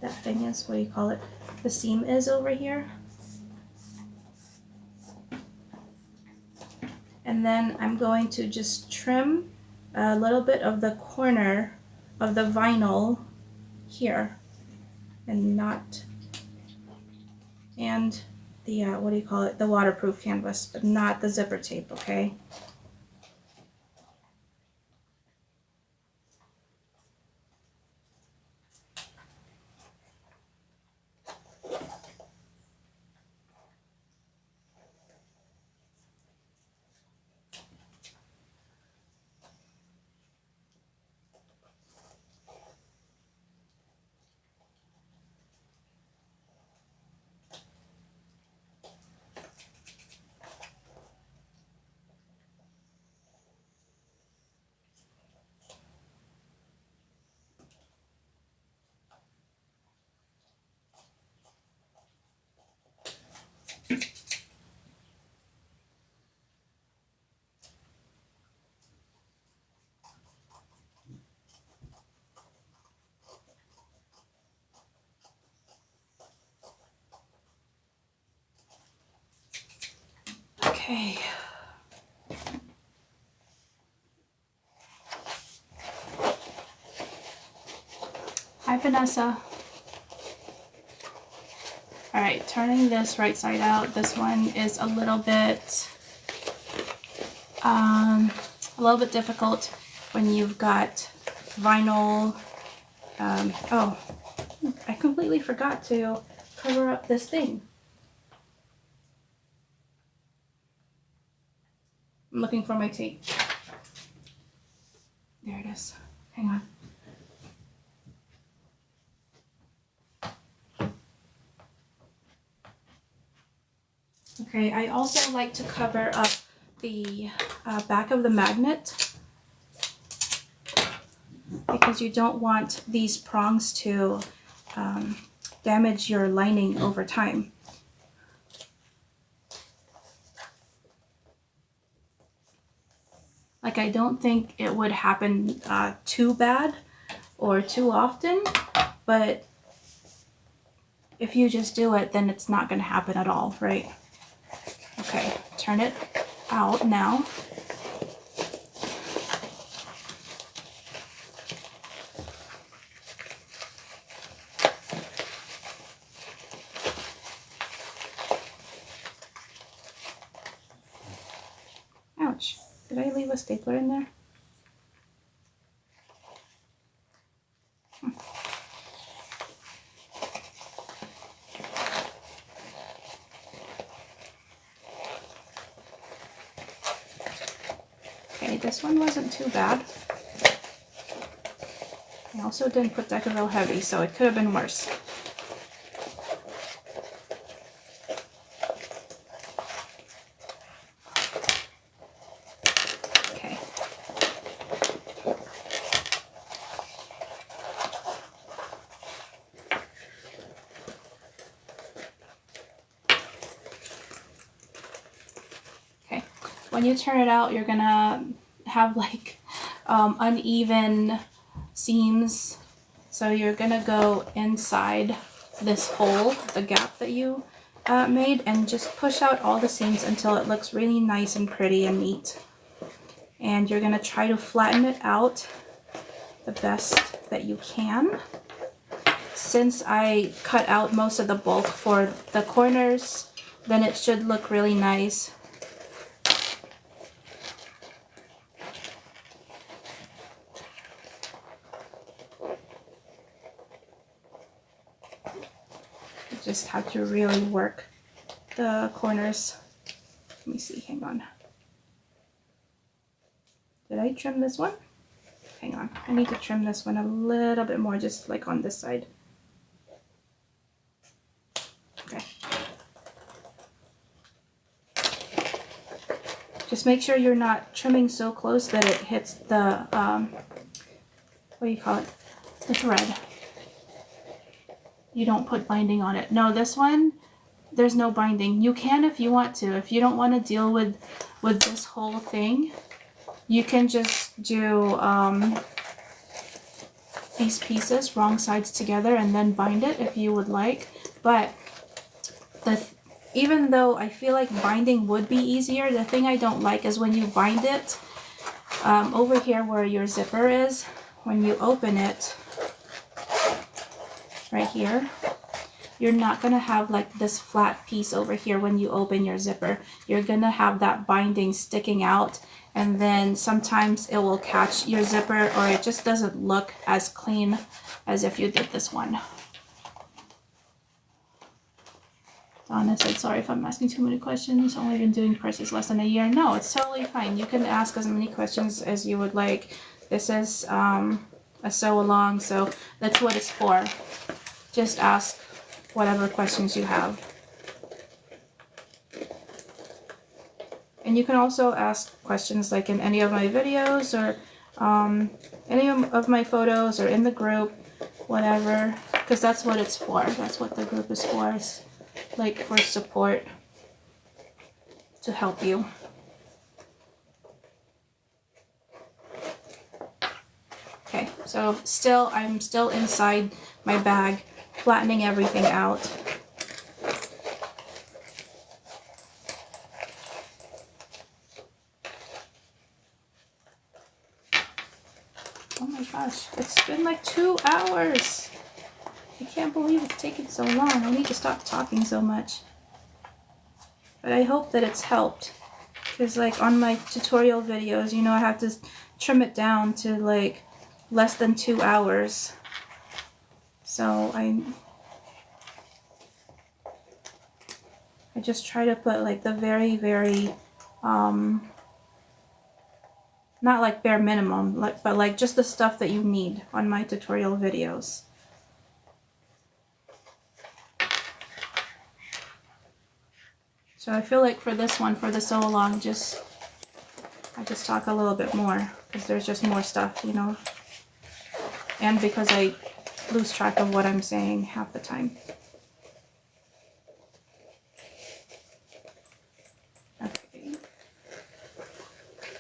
Speaker 1: that thing is, what do you call it? The seam is over here. And then I'm going to just trim a little bit of the corner of the vinyl here, and the what do you call it? The waterproof canvas, but not the zipper tape, okay? Okay. Hi, Vanessa. All right, turning this right side out. This one is a little bit difficult when you've got vinyl. Oh, I completely forgot to cover up this thing. I'm looking for my tape. There it is. Hang on. Okay, I also like to cover up the back of the magnet because you don't want these prongs to damage your lining over time. Like, I don't think it would happen too bad or too often, but if you just do it, then it's not going to happen at all, right? Okay, turn it out now. Ouch. Did I leave a stapler in there? Okay, this one wasn't too bad. I also didn't put Deca real heavy, so it could have been worse. Okay. Okay. When you turn it out, you're gonna have like uneven seams, so you're gonna go inside this hole, the gap that you made, and just push out all the seams until it looks really nice and pretty and neat. And you're gonna try to flatten it out the best that you can. Since I cut out most of the bulk for the corners, then it should look really nice. Just have to really work the corners. Let me see, hang on. Did I trim this one? Hang on, I need to trim this one a little bit more, just like on this side. Okay. Just make sure you're not trimming so close that it hits the, what do you call it? The thread. You don't put binding on it. No, this one, there's no binding. You can if you want to. If you don't want to deal with this whole thing, you can just do these pieces, wrong sides together, and then bind it if you would like. But even though I feel like binding would be easier, the thing I don't like is when you bind it over here where your zipper is, when you open it right here, you're not going to have like this flat piece over here when you open your zipper. You're going to have that binding sticking out, and then sometimes it will catch your zipper, or it just doesn't look as clean as if you did this one. Donna said, sorry if I'm asking too many questions. Only been doing purses less than a year. No, it's totally fine. You can ask as many questions as you would like. This is a sew along, so that's what it's for. Just ask whatever questions you have. And you can also ask questions like in any of my videos, or any of my photos, or in the group, whatever, because that's what it's for. That's what the group is for. It's like for support, to help you. Okay, so I'm still inside my bag, flattening everything out. Oh my gosh, it's been like 2 hours. I can't believe it's taken so long. I need to stop talking so much. But I hope that it's helped. Because like on my tutorial videos, you know, I have to trim it down to like less than 2 hours. So I just try to put like the very, very, not like bare minimum, but like just the stuff that you need on my tutorial videos. So I feel like for this one, for the sew along, I just talk a little bit more because there's just more stuff, you know, and because I lose track of what I'm saying half the time. Okay,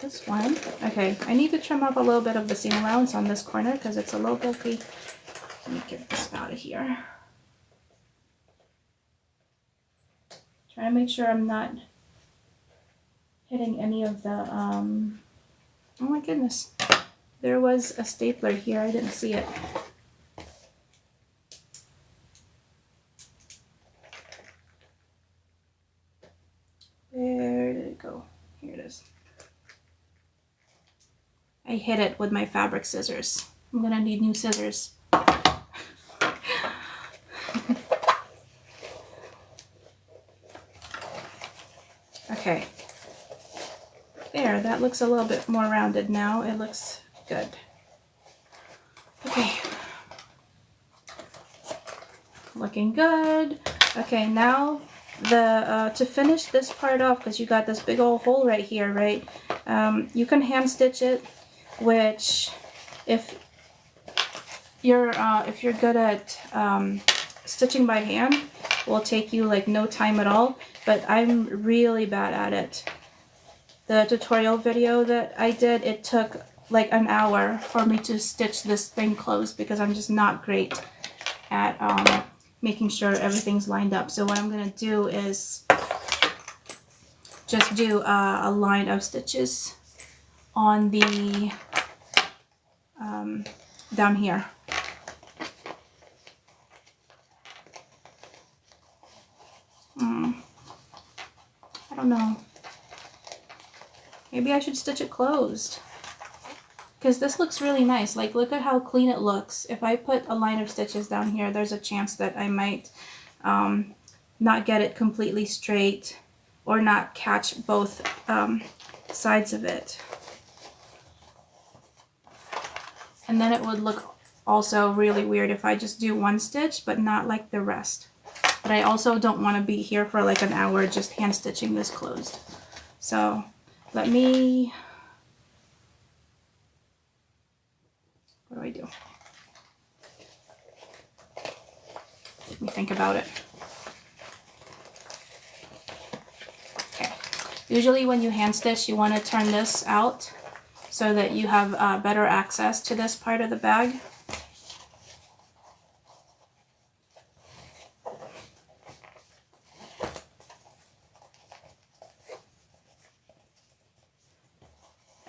Speaker 1: this one. Okay, I need to trim up a little bit of the seam allowance on this corner because it's a little bulky. Let me get this out of here. Try to make sure I'm not hitting any of the, oh my goodness. There was a stapler here, I didn't see it. Where did it go? Here it is. I hit it with my fabric scissors. I'm gonna need new scissors. Okay, there, that looks a little bit more rounded now. It looks good. Okay, looking good. Okay, now to finish this part off, because you got this big old hole right here, right? You can hand stitch it, which if you're good at stitching by hand, will take you like no time at all, but I'm really bad at it. The tutorial video that I did, it took like an hour for me to stitch this thing closed because I'm just not great at making sure everything's lined up. So what I'm gonna do is just do a line of stitches on the down here. I don't know. Maybe I should stitch it closed. Because this looks really nice. Like, look at how clean it looks. If I put a line of stitches down here, there's a chance that I might not get it completely straight or not catch both sides of it. And then it would look also really weird if I just do one stitch but not like the rest. But I also don't want to be here for like an hour just hand stitching this closed. So let me, what do I do? Let me think about it. Okay. Usually when you hand stitch, you want to turn this out so that you have better access to this part of the bag.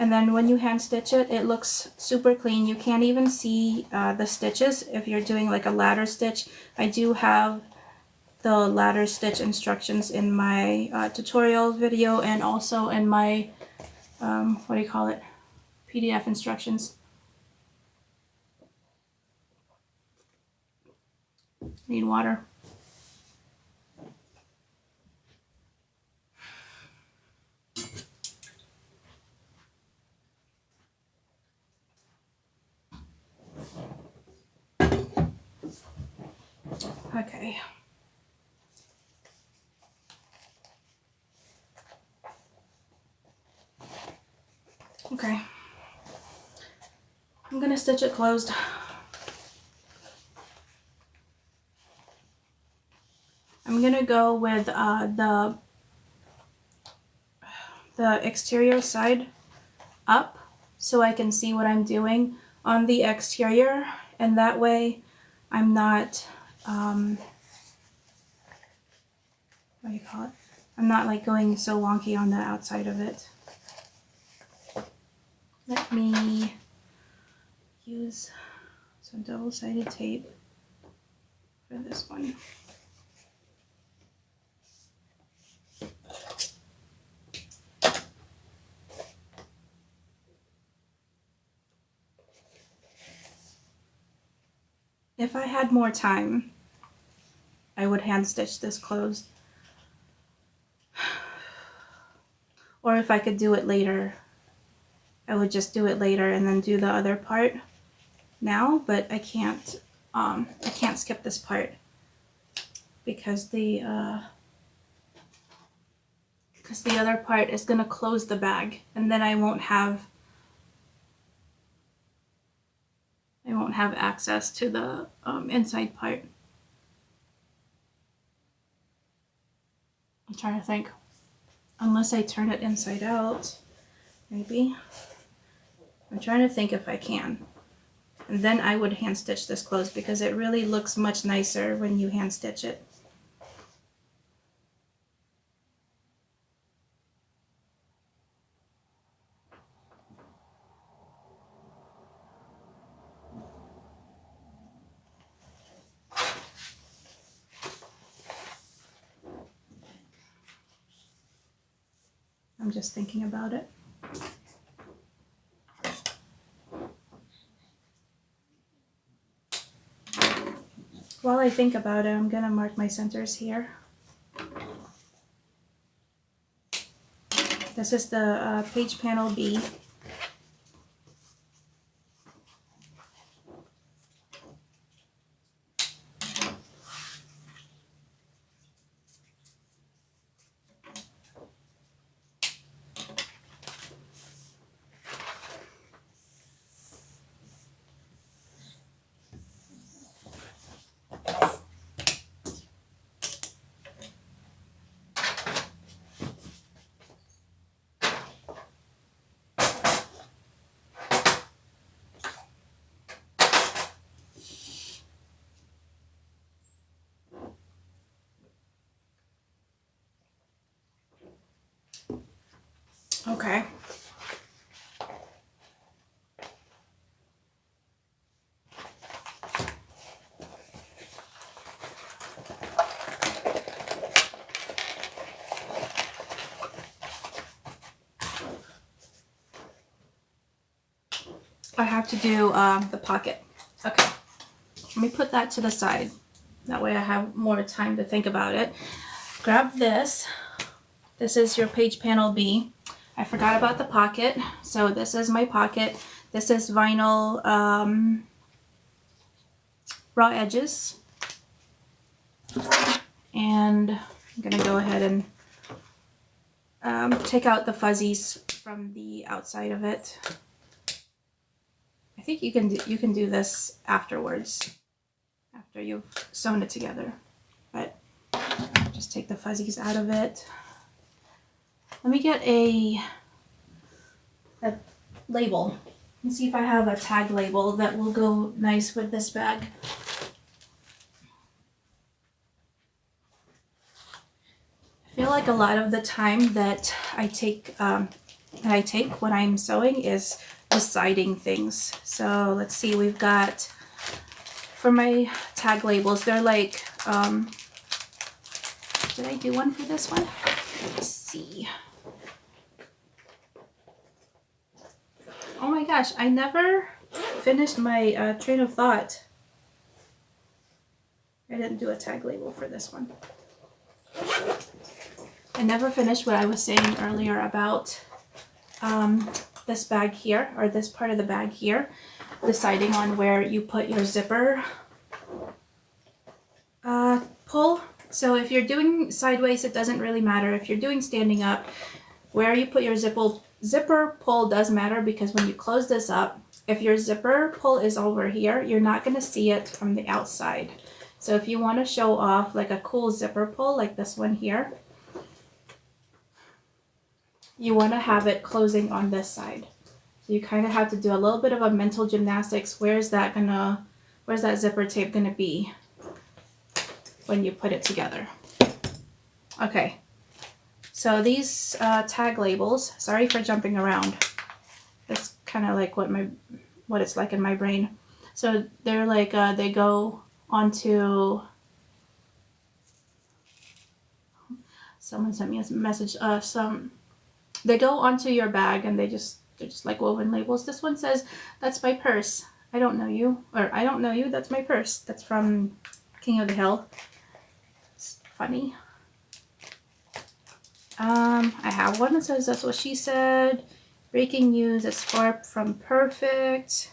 Speaker 1: And then when you hand stitch it, it looks super clean. You can't even see the stitches if you're doing like a ladder stitch. I do have the ladder stitch instructions in my tutorial video and also in my, what do you call it, PDF instructions. Need water. Okay. Okay. I'm gonna stitch it closed. I'm gonna go with the exterior side up so I can see what I'm doing on the exterior, and that way I'm not what do you call it? I'm not like going so wonky on the outside of it. Let me use some double-sided tape for this one. If I had more time, I would hand stitch this closed. Or if I could do it later, I would just do it later and then do the other part now, but I can't skip this part because the other part is gonna close the bag, and then I won't have access to the inside part. I'm trying to think. Unless I turn it inside out, maybe. I'm trying to think if I can. And then I would hand stitch this closed because it really looks much nicer when you hand stitch it. I'm just thinking about it. While I think about it, I'm gonna mark my centers here. This is the page panel B. Okay. I have to do the pocket. Okay. Let me put that to the side. That way I have more time to think about it. Grab this. This is your page panel B. I forgot about the pocket. So this is my pocket. This is vinyl raw edges. And I'm gonna go ahead and take out the fuzzies from the outside of it. I think you can do this afterwards, after you've sewn it together. But just take the fuzzies out of it. Let me get a label. Let's see if I have a tag label that will go nice with this bag. I feel like a lot of the time that I take that I take when I'm sewing is deciding things. So let's see, we've got, for my tag labels, they're like, did I do one for this one? Let's see. Oh my gosh, I never finished my train of thought. I didn't do a tag label for this one. I never finished what I was saying earlier about this bag here, or this part of the bag here, deciding on where you put your zipper pull. So if you're doing sideways, it doesn't really matter. If you're doing standing up, where you put your zipper pull does matter, because when you close this up, if your zipper pull is over here, you're not going to see it from the outside. So if you want to show off like a cool zipper pull like this one here, you want to have it closing on this side. So you kind of have to do a little bit of a mental gymnastics. Where's that zipper tape gonna be when you put it together? Okay, so these tag labels, sorry for jumping around. That's kind of like what it's like in my brain. So they're like, they go onto, someone sent me a message, they go onto your bag, and they're just like woven labels. This one says, "That's my purse. I don't know you," or "I don't know you. That's my purse." That's from King of the Hill. It's funny. I have one that says, "That's what she said." Breaking news: a scarf from Perfect.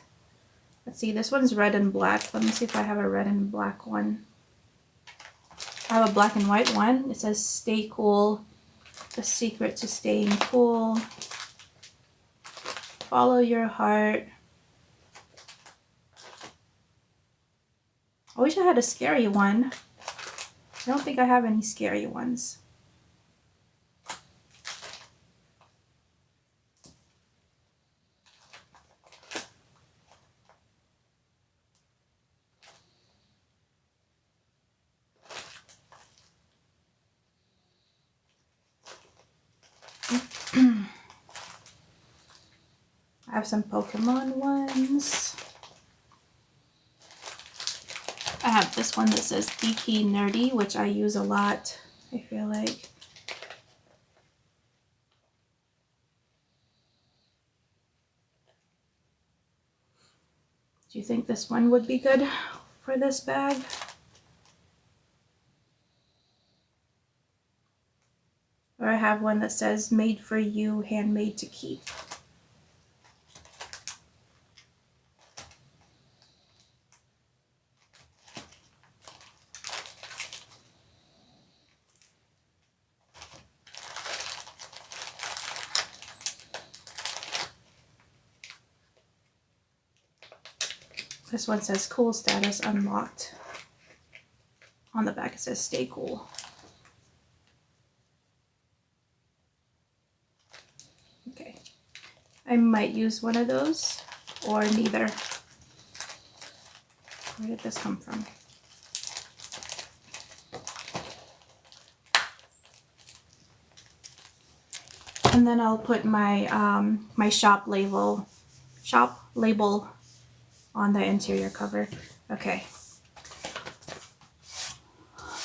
Speaker 1: Let's see. This one's red and black. Let me see if I have a red and black one. I have a black and white one. It says, "Stay cool. The secret to staying cool. Follow your heart." I wish I had a scary one. I don't think I have any scary ones. I have some Pokemon ones. I have this one that says Geeky Nerdy, which I use a lot, I feel like. Do you think this one would be good for this bag? Or I have one that says Made for You, Handmade to Keep. This one says cool status unlocked. On the back it says stay cool. Okay. I might use one of those or neither. Where did this come from? And then I'll put my my shop label on the interior cover. Okay.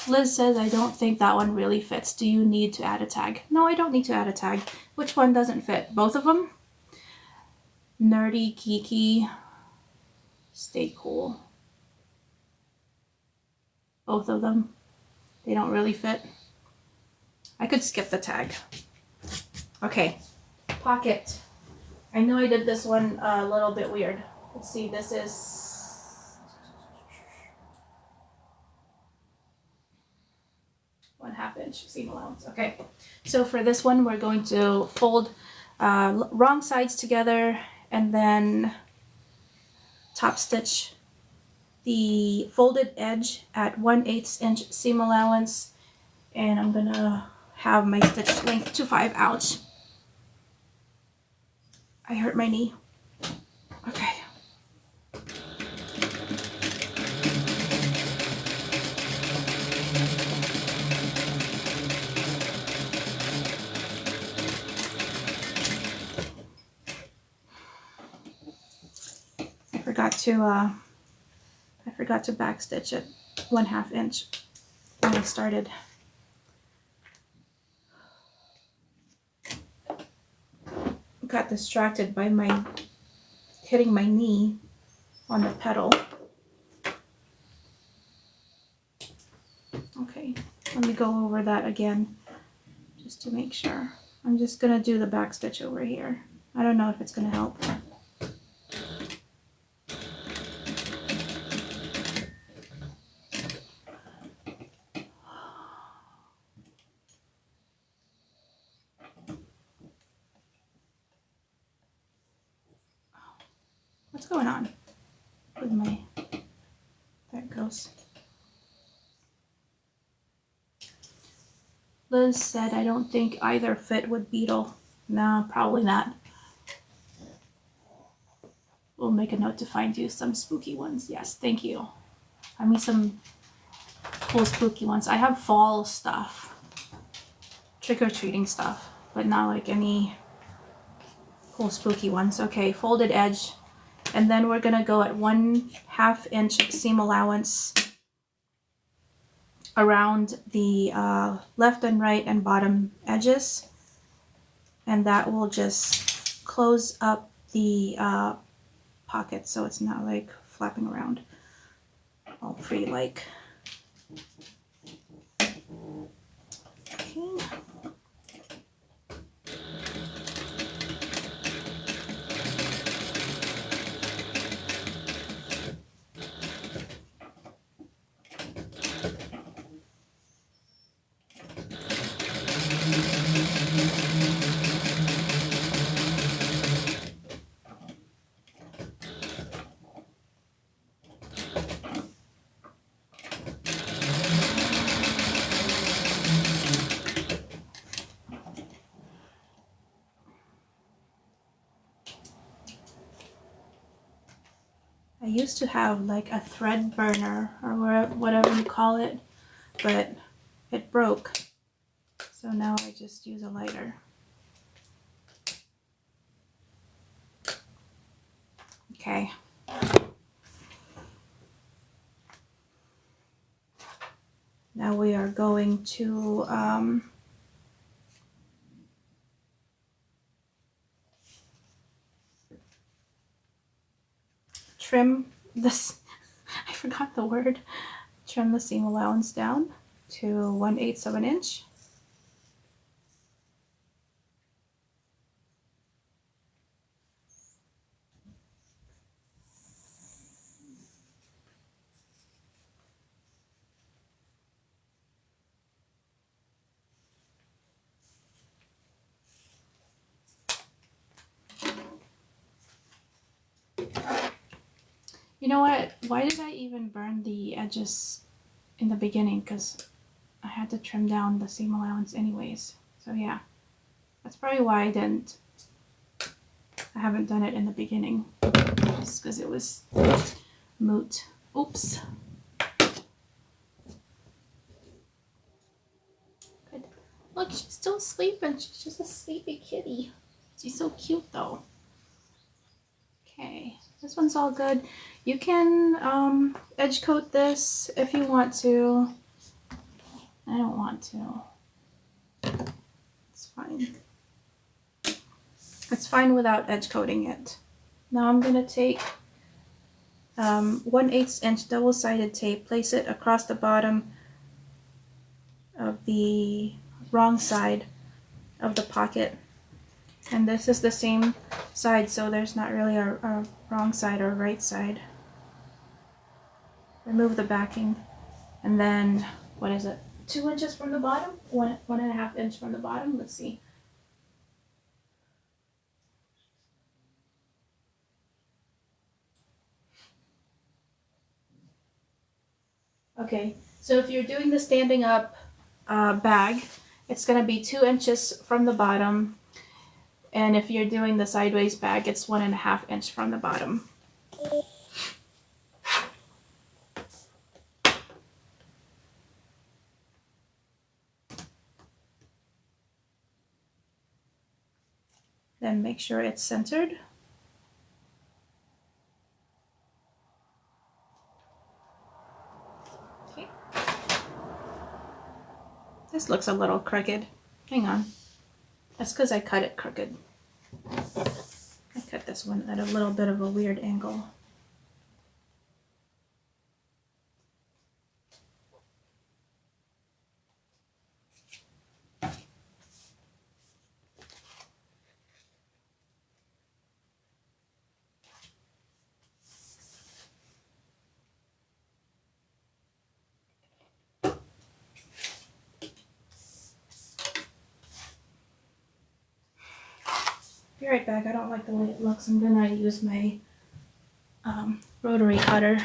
Speaker 1: Liz says, "I don't think that one really fits. Do you need to add a tag?" No, I don't need to add a tag. Which one doesn't fit? Both of them? Nerdy, geeky, stay cool. Both of them. They don't really fit. I could skip the tag. Okay. Pocket. I know I did this one a little bit weird. Let's see, this is... one 1/2 inch seam allowance. Okay, so for this one we're going to fold wrong sides together and then top stitch the folded edge at 1/8 inch seam allowance, and I'm gonna have my stitch length to 5. Ouch, I hurt my knee. Okay. forgot to backstitch it 1/2 inch when I started. Got distracted by my hitting my knee on the pedal. Okay, let me go over that again just to make sure. I'm just gonna do the back stitch over here. I don't know if it's gonna help. What's going on with my, there it goes. Liz said, I don't think either fit with Beetle. No, probably not. We'll make a note to find you some spooky ones. Yes, thank you. I mean some cool spooky ones. I have fall stuff, trick-or-treating stuff, but not like any cool spooky ones. Okay, folded edge. And then we're gonna go at 1/2 inch seam allowance around the left and right and bottom edges, and that will just close up the pocket so it's not like flapping around all free like. Okay. I used to have like a thread burner or whatever you call it, but it broke. So now I just use a lighter. Okay. Now we are going to trim this, I forgot the word, trim the seam allowance down to 1/8 of an inch. You know what? Why did I even burn the edges in the beginning? Because I had to trim down the seam allowance anyways. So yeah, that's probably why I haven't done it in the beginning. Just because it was moot. Oops. Good. Look, she's still sleeping. She's just a sleepy kitty. She's so cute though. Okay, this one's all good. You can edge coat this if you want to. I don't want to. It's fine. It's fine without edge coating it. Now I'm gonna take 1/8 inch double-sided tape, place it across the bottom of the wrong side of the pocket. And this is the same side, so there's not really a wrong side or right side. Remove the backing, and then, what is it? 2 inches from the bottom? 1.5 inch from the bottom? Let's see. Okay, so if you're doing the standing up bag, it's gonna be 2 inches from the bottom. And if you're doing the sideways bag, it's 1.5 inch from the bottom. Then make sure it's centered. This looks a little crooked. Hang on. That's because I cut it crooked. I cut this one at a little bit of a weird angle. Be right back. I don't like the way it looks. I'm gonna use my rotary cutter.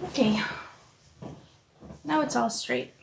Speaker 1: Okay, now it's all straight.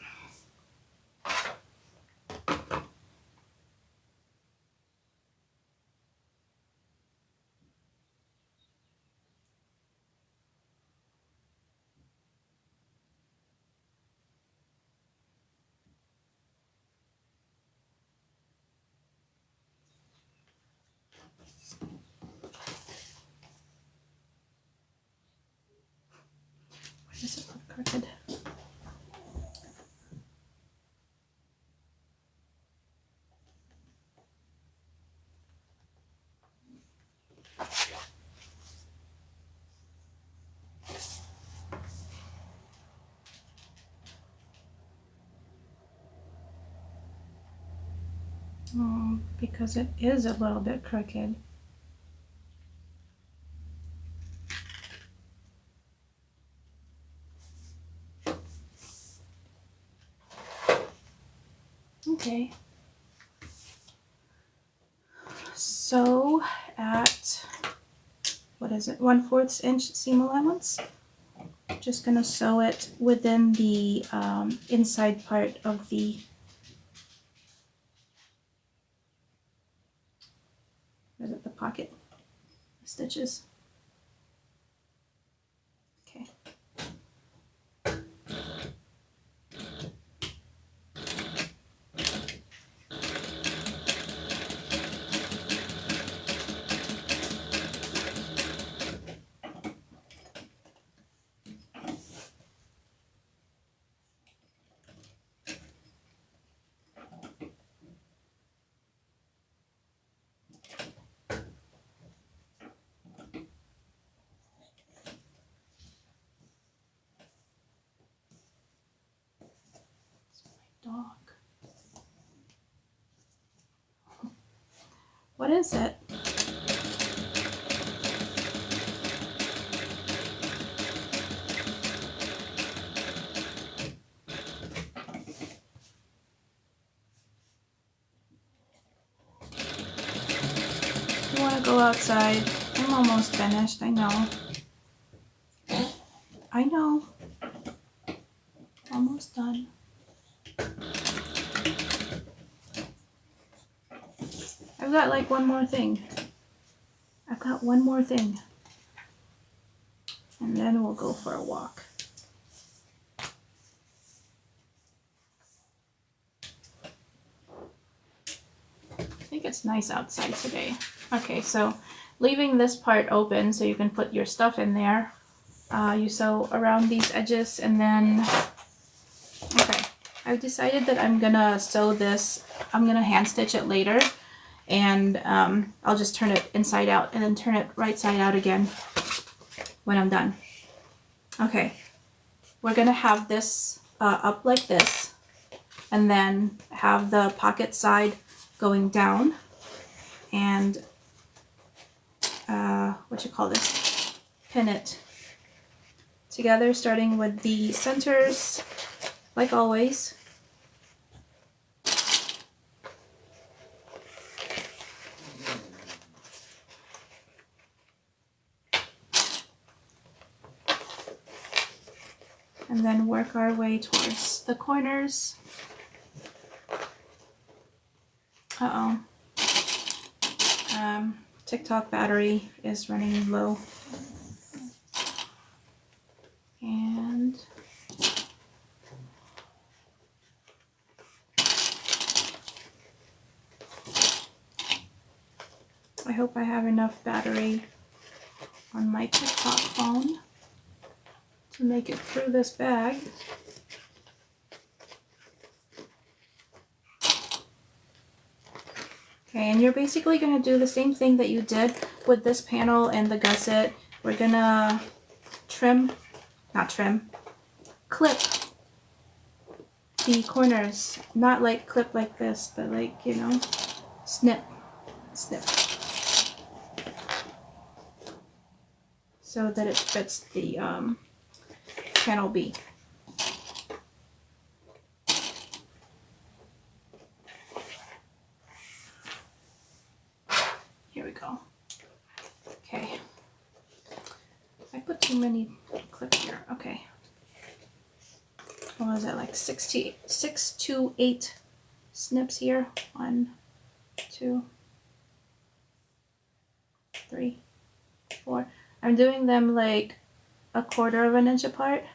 Speaker 1: Why does it look crooked? Oh, because it is a little bit crooked. Okay. So at, what is it, 1/4 inch seam allowance. Just gonna sew it within the inside part of the pocket stitches. Okay. Dog. What is it? I want to go outside. I'm almost finished. I know. I know. Almost done. I've got like one more thing. I've got one more thing. And then we'll go for a walk. I think it's nice outside today. Okay, so leaving this part open so you can put your stuff in there. You sew around these edges and then, okay, I've decided that I'm gonna sew this, I'm gonna hand stitch it later, and I'll just turn it inside out and then turn it right side out again when I'm done. Okay, we're gonna have this up like this and then have the pocket side going down and what you call this, pin it together, starting with the centers, like always. And then work our way towards the corners. TikTok battery is running low. And I hope I have enough battery on my TikTok phone to make it through this bag. Okay, and you're basically going to do the same thing that you did with this panel and the gusset. We're going to clip the corners. Not like clip like this, but like, you know, snip. So that it fits the panel B. Here we go. Okay. I put too many clips here. Okay. What was it, like 6 to 8 snips here? 1, 2, 3, 4. I'm doing them like 1/4 of an inch apart.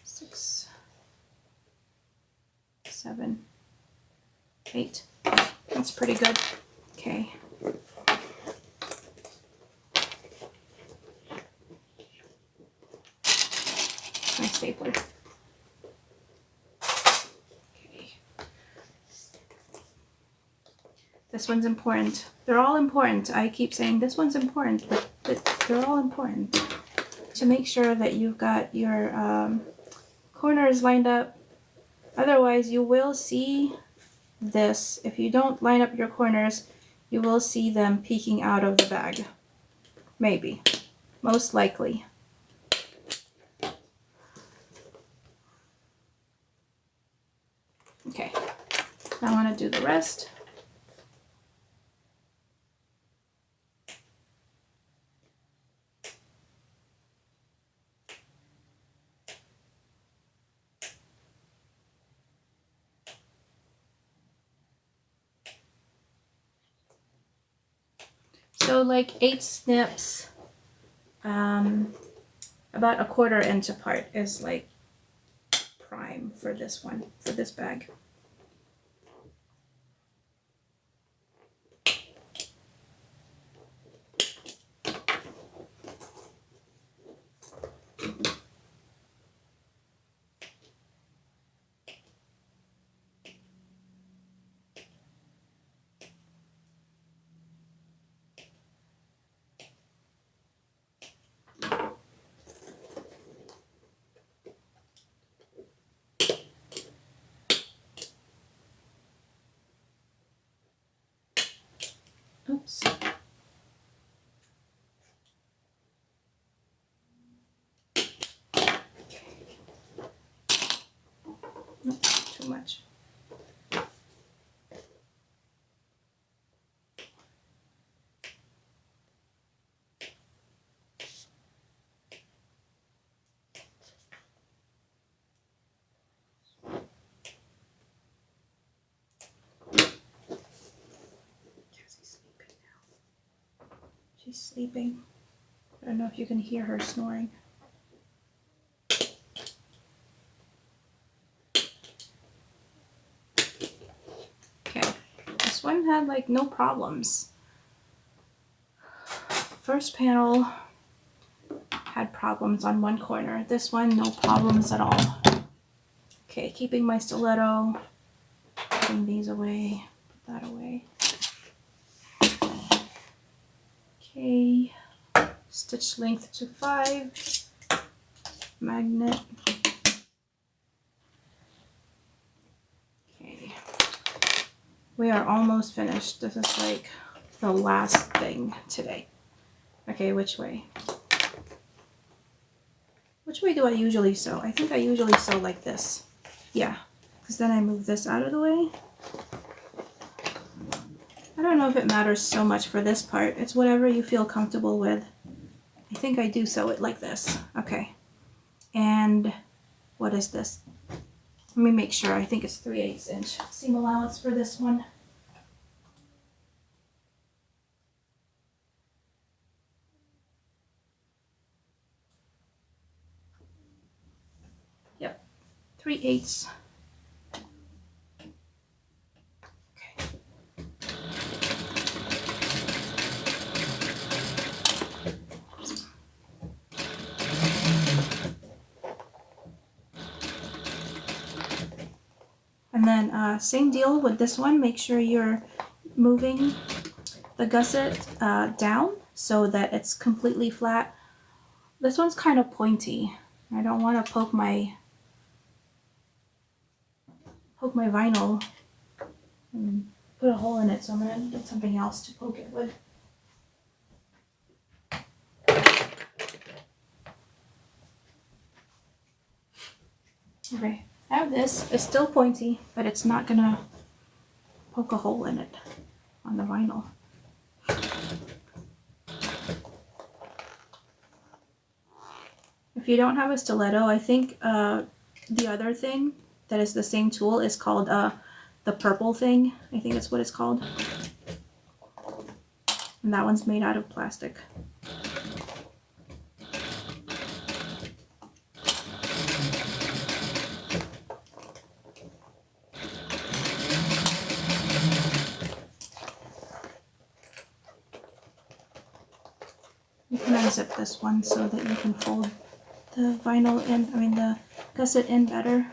Speaker 1: 6, 7, 8. That's pretty good. Okay. My stapler. Okay. This one's important. They're all important. I keep saying this one's important, but they're all important to make sure that you've got your corners lined up. Otherwise, you will see this. If you don't line up your corners, you will see them peeking out of the bag. Maybe. Most likely. Okay. Now I want to do the rest. So like 8 snips, about 1/4 inch apart is like prime for this one, for this bag. Oops. Oops, too much. She's sleeping. I don't know if you can hear her snoring. Okay, this one had like no problems. First panel had problems on one corner. This one, no problems at all. Okay, keeping my stiletto, putting these away, put that away. Okay, stitch length to 5, magnet. Okay, we are almost finished. This is like the last thing today. Okay, which way? Which way do I usually sew? I think I usually sew like this. Yeah, because then I move this out of the way. I don't know if it matters so much for this part. It's whatever you feel comfortable with. I think I do sew it like this. Okay. And what is this? Let me make sure. I think it's 3/8 inch seam allowance for this one. Yep, 3/8. Okay. And then same deal with this one. Make sure you're moving the gusset down so that it's completely flat. This one's kind of pointy. I don't want to poke my vinyl and put a hole in it, so I'm going to get something else to poke it with. Okay, I have this. It's still pointy, but it's not going to poke a hole in it on the vinyl. If you don't have a stiletto, I think the other thing that is the same tool is called the purple thing. I think that's what it's called. And that one's made out of plastic. You can unzip this one so that you can fold the vinyl in, the gusset in better.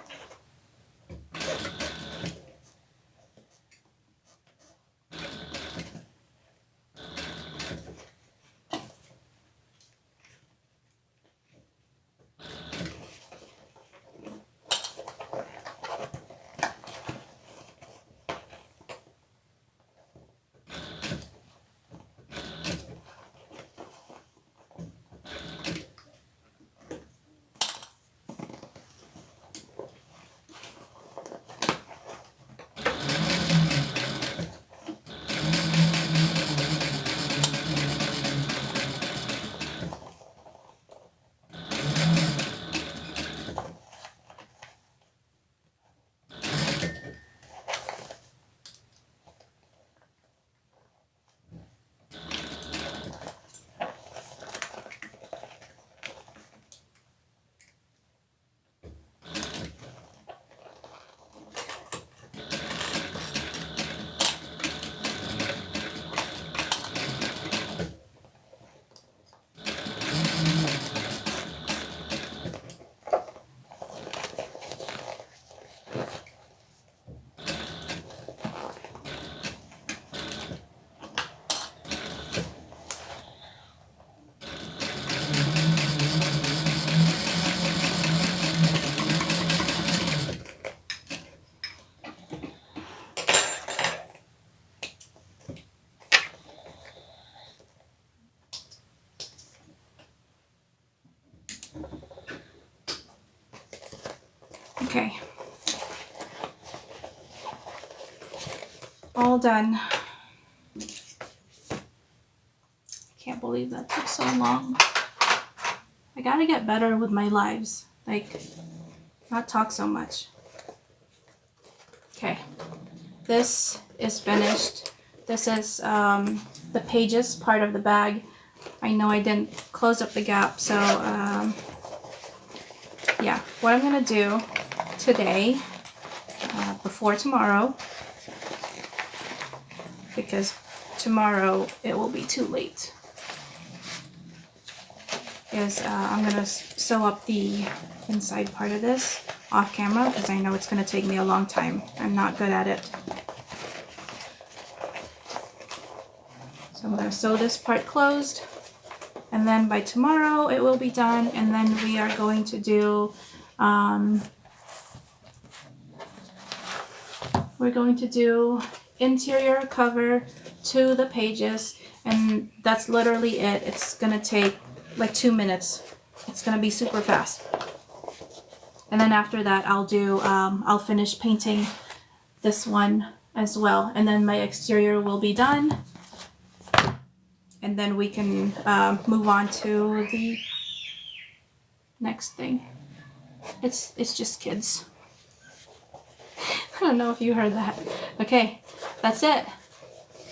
Speaker 1: Okay. All done. Can't believe that took so long. I gotta get better with my lives. Like, not talk so much. Okay. This is finished. This is the pages part of the bag. I know I didn't close up the gap, so yeah. What I'm gonna do today, before tomorrow, because tomorrow it will be too late, is I'm gonna sew up the inside part of this off camera because I know it's gonna take me a long time. I'm not good at it. So I'm gonna sew this part closed, and then by tomorrow it will be done, and then we are going to do we're going to do interior cover to the pages, and that's literally it. It's gonna take like 2 minutes It's gonna be super fast. And then after that, I'll finish painting this one as well. And then my exterior will be done. And then we can move on to the next thing. It's just kids. I don't know if you heard that. Okay, that's it.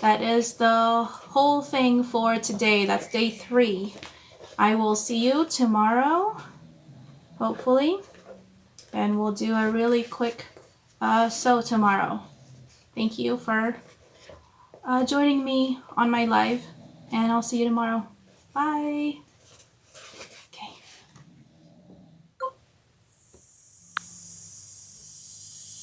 Speaker 1: That is the whole thing for today. That's day 3. I will see you tomorrow, hopefully. And we'll do a really quick sew tomorrow. Thank you for joining me on my live. And I'll see you tomorrow. Bye.